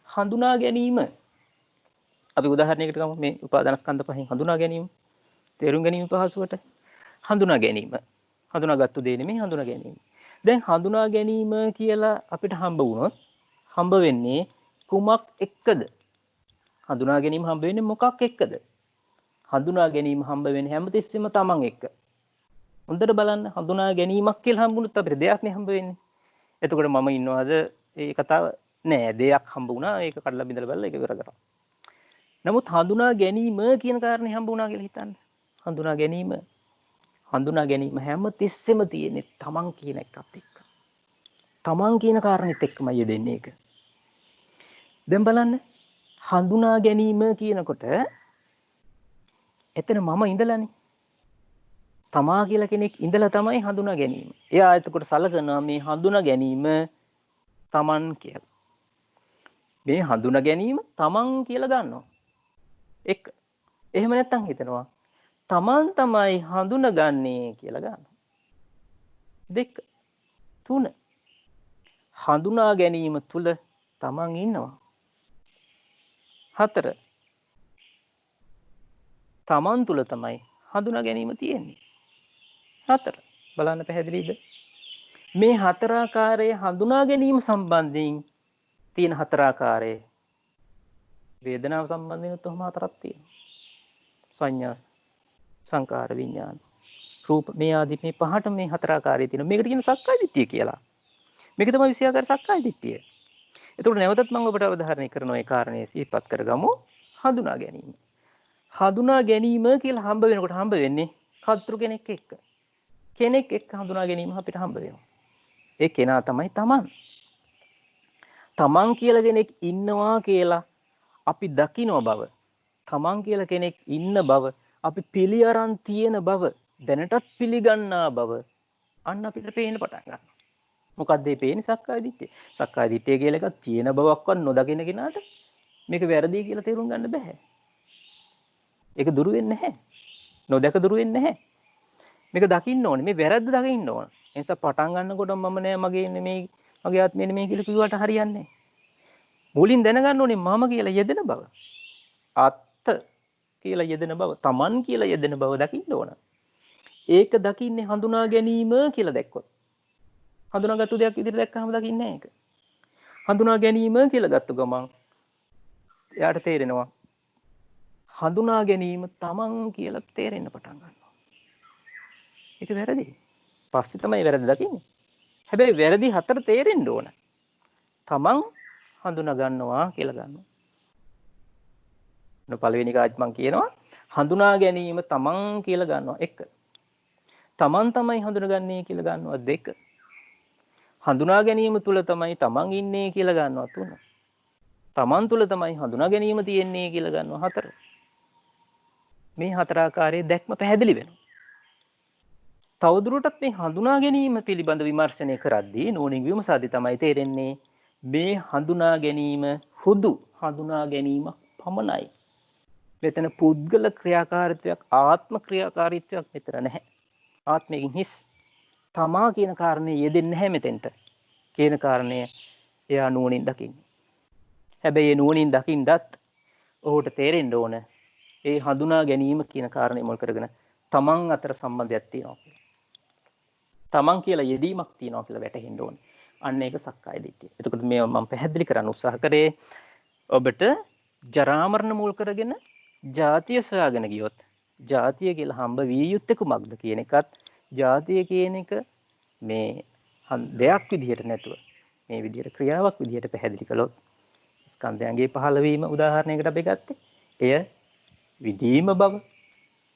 හඳුනා ගැනීම අපි උදාහරණයකට ගමු මේ උපාදානස්කන්ධ පහෙන් හඳුනා ගැනීම. තේරුම් ගැනීම පහසුවට හඳුනා ගැනීම. හඳුනාගත්තු දේ නෙමෙයි හඳුනා ගැනීම. දැන් හඳුනා ගැනීම කියලා අපිට හම්බ වුණොත් හම්බ වෙන්නේ කුමක් එක්කද? හඳුනා ගැනීම හම්බ වෙන්නේ මොකක් එක්කද? හඳුනා ගැනීම හම්බ වෙන්නේ හැමතිස්සෙම තමන් එක්ක. හොඳට බලන්න හඳුනා ගැනීමක් කියලා හම්බුනොත් අපිට දෙයක් නේ හම්බ වෙන්නේ. එතකොට මම ඉන්නවද ඒ කතාව නෑ දෙයක් හම්බ වුණා ඒක කඩලා බිඳලා බලලා ඒක ඉවර කරා. නමුත් හඳුනා ගැනීම කියන කාරණේ හම්බ වුණා කියලා හිතන්න. හඳුනා ගැනීම හැම තිස්සෙම තියෙන්නේ තමන් කියන එකත් එක්ක. තමන් කියන කාරණෙත් එක්කමයි යෙදෙන්නේ ඒක. දැන් බලන්න හඳුනා ගැනීම කියනකොට එතන මම ඉඳලානේ. තමා කියලා කෙනෙක් ඉඳලා තමයි හඳුනා ගැනීම. එයා එතකොට සලකනවා මේ හඳුනා ගැනීම තමන් කියලා. මේ හඳුනා ගැනීම තමන් කියලා ගන්නවා. එක. එහෙම නැත්නම් හිතනවා තමන් තමයි හඳුනගන්නේ කියලා ගන්නවා. දෙක. තුන. හඳුනා ගැනීම තුල තමන් ඉන්නවා. හතර. තමන් තුල තමයි හඳුනා ගැනීම තියෙන්නේ. හතර. බලන්න පැහැදිලිද? මේ හතර ආකාරයේ හඳුනා ගැනීම සම්බන්ධයෙන් තියෙන හතර ආකාරයේ වේදනාව සම්බන්ධයෙන් උත් හතරක් තියෙනවා. සංඥා, සංකාර, විඥාන, රූප මේ ආදී මේ පහට මේ හතර ආකාරයේ තියෙනවා. මේකට කියන සක්කාය දිට්ඨිය කියලා. මේක තමයි විෂයාකාර සක්කාය දිට්ඨිය. එතකොට නැවතත් මම ඔබට අවධාරණය කරන ඒ කාරණේ සිහිපත් කරගමු. හඳුනා ගැනීම. හඳුනා ගැනීම කියලා හම්බ වෙනකොට හම්බ වෙන්නේ කර්තෘ කෙනෙක් එක්ක. කෙනෙක් එක්ක හඳුනා ගැනීම අපිට හම්බ වෙනවා. ඒ කෙනා තමයි තමන්. තමන් කියලා කෙනෙක් ඉන්නවා කියලා අපි දකින්න බව. තමන් කියලා කෙනෙක් ඉන්න බව අපි පිළි අරන් තියෙන බව දැනටත් පිළිගන්නා බව අන්න අපිට පේන්න පටන් ගන්නවා. මොකද්ද මේ පේන්නේ? සක්කාය දිට්ඨිය. සක්කාය දිට්ඨිය කියලා එකක් තියෙන බවක්වත් නොදකින කෙනාට මේක වැරදි කියලා තේරුම් ගන්න බෑ. ඒක දුරු වෙන්නේ නැහැ. නොදක දුරු වෙන්නේ නැහැ. මේක දකින්න ඕනේ. මේ වැරද්ද දකින්න ඕන. ඒ නිසා පටන් ගන්නකොට මම නෑ මගේ නෙමෙයි මගේ ආත්මය නෙමෙයි කියලා කිව්වට හරියන්නේ නැහැ. මුලින් දැනගන්න ඕනේ මම කියලා යෙදෙන බව. අත්ත කියලා යෙදෙන බව. තමන් කියලා යෙදෙන බව දකින්න ඕන. ඒක දකින්නේ හඳුනා ගැනීම කියලා දැක්කොත්. හඳුනාගත්තු දෙයක් විදිහට දැක්කම දකින්නේ නැහැ ඒක. හඳුනා ගැනීම කියලා ගත්ත ගමන් එයාට තේරෙනවා හඳුනා ගැනීම තමන් කියලා තේරෙන්න පටන් ගන්නවා. ඒක වැරදි. පස්සේ තමයි වැරදි දකින්නේ. හැබැයි වැරදි හතර තේරෙන්න ඕන. තමන් හඳුනා ගන්නවා කියලා ගන්නවා. පළවෙනි කාර්යය මම කියනවා හඳුනා ගැනීම තමන් කියලා ගන්නවා 1. තමන් තමයි හඳුනගන්නේ කියලා ගන්නවා 2. හඳුනා ගැනීම තුල තමයි තමන් ඉන්නේ කියලා ගන්නවා 3. තමන් තුල තමයි හඳුනා ගැනීම තියෙන්නේ කියලා ගන්නවා 4. මේ හතර ආකාරයේ දැක්ම පැහැදිලි වෙනවා. තවදුරටත් මේ හඳුනා ගැනීම පිළිබඳ විමර්ශනය කරද්දී නෝනින් විමසද්දී තමයි තේරෙන්නේ මේ හඳුනා ගැනීම හුදු හඳුනා ගැනීමක් පමණයි. මෙතන පුද්ගල ක්‍රියාකාරීත්වයක් ආත්ම ක්‍රියාකාරීත්වයක් මෙතන නැහැ. ආත්මයෙන් හිස් තමා කියන කාරණේ යෙදෙන්නේ නැහැ මෙතෙන්ට. කියන කාරණය එයා නුවණින් දකින්නේ. හැබැයි ඒ නුවණින් දකින්නත් ඔහුට තේරෙන්න ඕන ඒ හඳුනා ගැනීම කියන කාරණේ මුල් කරගෙන තමන් අතර සම්බන්ධයක් තියෙනවා කියලා. තමන් කියලා යෙදීමක් තියෙනවා කියලා වැටහෙන්න ඕනේ. අන්න ඒක සක්කාය දිට්ඨිය. එතකොට මේ මම පැහැදිලි කරන්න උත්සාහ කරේ ඔබට ජරා මරණ මුල් කරගෙන ජාතිය සොයාගෙන ගියොත් ජාතිය කියලා හම්බ විය යුත්තේ කුමක්ද කියන එකත් ජාතිය කියන එක මේ දෙයක් විදිහට නැතුව මේ විදිහට ක්‍රියාවක් විදිහට පැහැදිලි කළොත් ස්කන්ධයන්ගේ පහළවීම උදාහරණයකට අපි ගත්තේ එය විදීම බව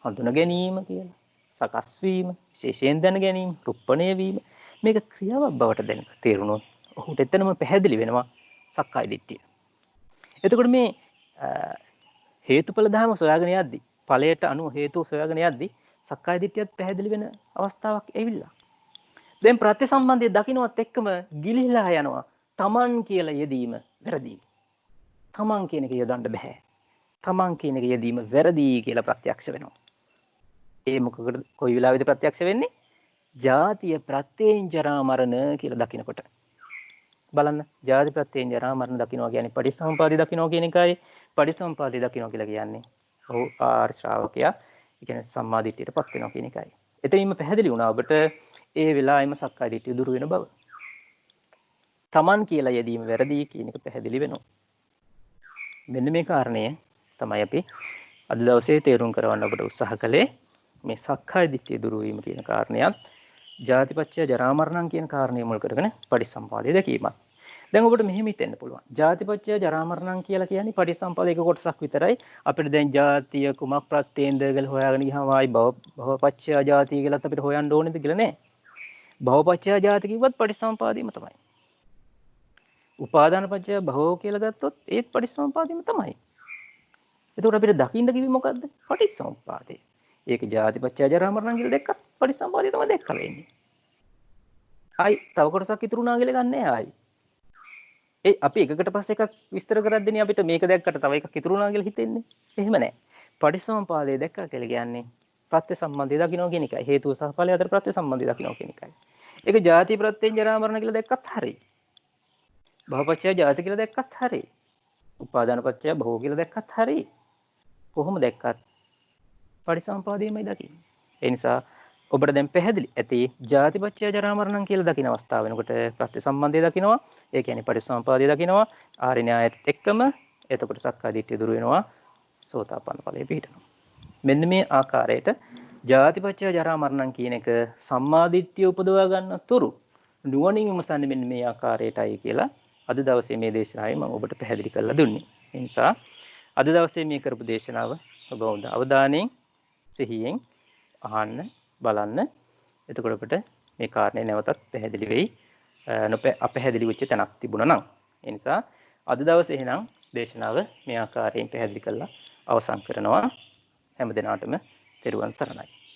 හඳුන ගැනීම කියලා සකස් වීම විශේෂයෙන් දැන ගැනීම රුප්පණය වීම මේක ක්‍රියාවක් බවට දැන තේරුණොත් ඔහුට එතනම පැහැදිලි වෙනවා සක්කාය දිට්ඨිය. එතකොට මේ හේතුඵල ධර්ම සොයාගෙන යද්දී ඵලයට අනුව හේතුව සොයාගෙන යද්දී සක්කාය දිට්ඨියත් පැහැදිලි වෙන අවස්ථාවක් ඇවිල්ලා. දැන් ප්‍රත්‍ය සම්බන්ධය දකින්නවත් එක්කම ගිලිහිලා යනවා තමන් කියලා යෙදීම වැරදි. තමන් කියන එක යොදන්න බෑ. තමන් කියන එක යෙදීම වැරදි කියලා ප්‍රත්‍යක්ෂ වෙනවා. ඒ මොකකද කොයි වෙලාවෙද ප්‍රත්‍යක්ෂ වෙන්නේ? ජාතිය ප්‍රත්‍යයෙන් ජරා මරණ කියලා දකිනකොට. බලන්න ජාති ප්‍රත්‍යයෙන් ජරා මරණ දකින්නවා කියන්නේ පටිසම්පාදේ දකින්නවා කියන එකයි. පටිසම්පාදේ දකින්නවා කියලා කියන්නේ ඔව් ආර්ය ශ්‍රාවකයා ඒ කියන්නේ සම්මා දිට්ඨියටපත් වෙනවා කියන එකයි. එතනින්ම පැහැදිලි වුණා ඔබට ඒ වෙලාවෙම සක්කාය දිට්ඨිය දුරු වෙන බව. තමන් කියලා යෙදීම වැරදි කියන එක පැහැදිලි වෙනවා. මෙන්න මේ කාරණය තමයි අපි අද දවසේ තේරුම් කරවන්න ඔබට උත්සාහ කළේ. මේ සක්කාය දිට්ඨිය දුරු වීම කියන කාරණයත් ජාතිපච්චය ජරා මරණම් කියන කාරණය මුල් කරගෙන පටිසම්පාදේ දැකීමක්. දැන් ඔබට මෙහෙම හිතෙන්න පුළුවන්. ජාතිපච්චය ජරා මරණම් කියලා කියන්නේ පටිසම්පාදේ එක කොටසක් විතරයි. අපිට දැන් ජාතිය කුමක් ප්‍රත්‍යයෙන්ද කියලා හොයාගෙන ගියාම ආයි භවපච්චය ජාතිය කියලාත් අපිට හොයන්න ඕනේද කියලා නෑ. භවපච්චය ජාති කිව්වත් පටිසම්පාදේම තමයි. උපාදානපච්චය භවෝ කියලා ගත්තොත් ඒත් පටිසම්පාදේම තමයි. එතකොට අපිට දකින්න කිව්වේ මොකද්ද? පටිසම්පාදේ. ඒක ජාතිපච්චය ජරා මරණම් කියලා දැක්කත් පටිසම්පාදේ තමයි දැක්ක වෙන්නේ. ආයි තව කොටසක් ඉතුරු වුණා කියලා ගන්නෑ ආයි. ඒ අපි එකකට පස්සේ එකක් විස්තර කරද්දී අපිට මේක දැක්කට තව එකක් ඉතුරු වුණා කියලා හිතෙන්නේ. එහෙම නැහැ. පටිසම්පාදේ දැක්කා කියලා කියන්නේ ප්‍රත්‍ය සම්බන්ධය දකින්න කියන එකයි. හේතුව සහ ඵලය අතර ප්‍රත්‍ය සම්බන්ධය දකින්න කියන එකයි. ඒක ජාති ප්‍රත්‍යයෙන් ජරා මරණ කියලා දැක්කත් හරියි. භවපච්චය ජාති කියලා දැක්කත් හරියි. උපාදානපච්චය භව කියලා දැක්කත් හරියි. කොහොම දැක්කත් පටිසම්පාදේමයි දකින්නේ. ඒ නිසා ඔබට දැන් පැහැදිලි ඇති ජාතිපච්චය ජරා මරණම් කියලා දකින අවස්ථාව වෙනකොට ප්‍රත්‍ය සම්බන්ධය දකිනවා. ඒ කියන්නේ පටිසම්පාදේ දකිනවා. ආර්ය න්‍යායත් එක්කම එතකොට සක්කාය දිට්ඨිය දුරු වෙනවා. සෝතාපන්න ඵලයේ පිහිටනවා. මෙන්න මේ ආකාරයට ජාතිපච්චය ජරා මරණම් කියන එක සම්මා දිට්ඨිය උපදවා ගන්න තුරු නුවණින් විමසන්නේ මෙන්න මේ ආකාරයටයි කියලා අද දවසේ මේ දේශනාවේ මම ඔබට පැහැදිලි කරලා දුන්නේ. ඒ නිසා අද දවසේ මේ කරපු දේශනාව ඔබ හොඳ අවධානයෙන් සිහියෙන් අහන්න බලන්න. එතකොට අපිට මේ කාරණේ නැවතත් පැහැදිලි වෙයි. අපැහැදිලි වෙච්ච තැනක් තිබුණා නම්. ඒ නිසා අද දවසේ එහෙනම් දේශනාව මේ ආකාරයෙන් පැහැදිලි කරලා අවසන් කරනවා. හැම දිනාටම තෙරුවන් සරණයි.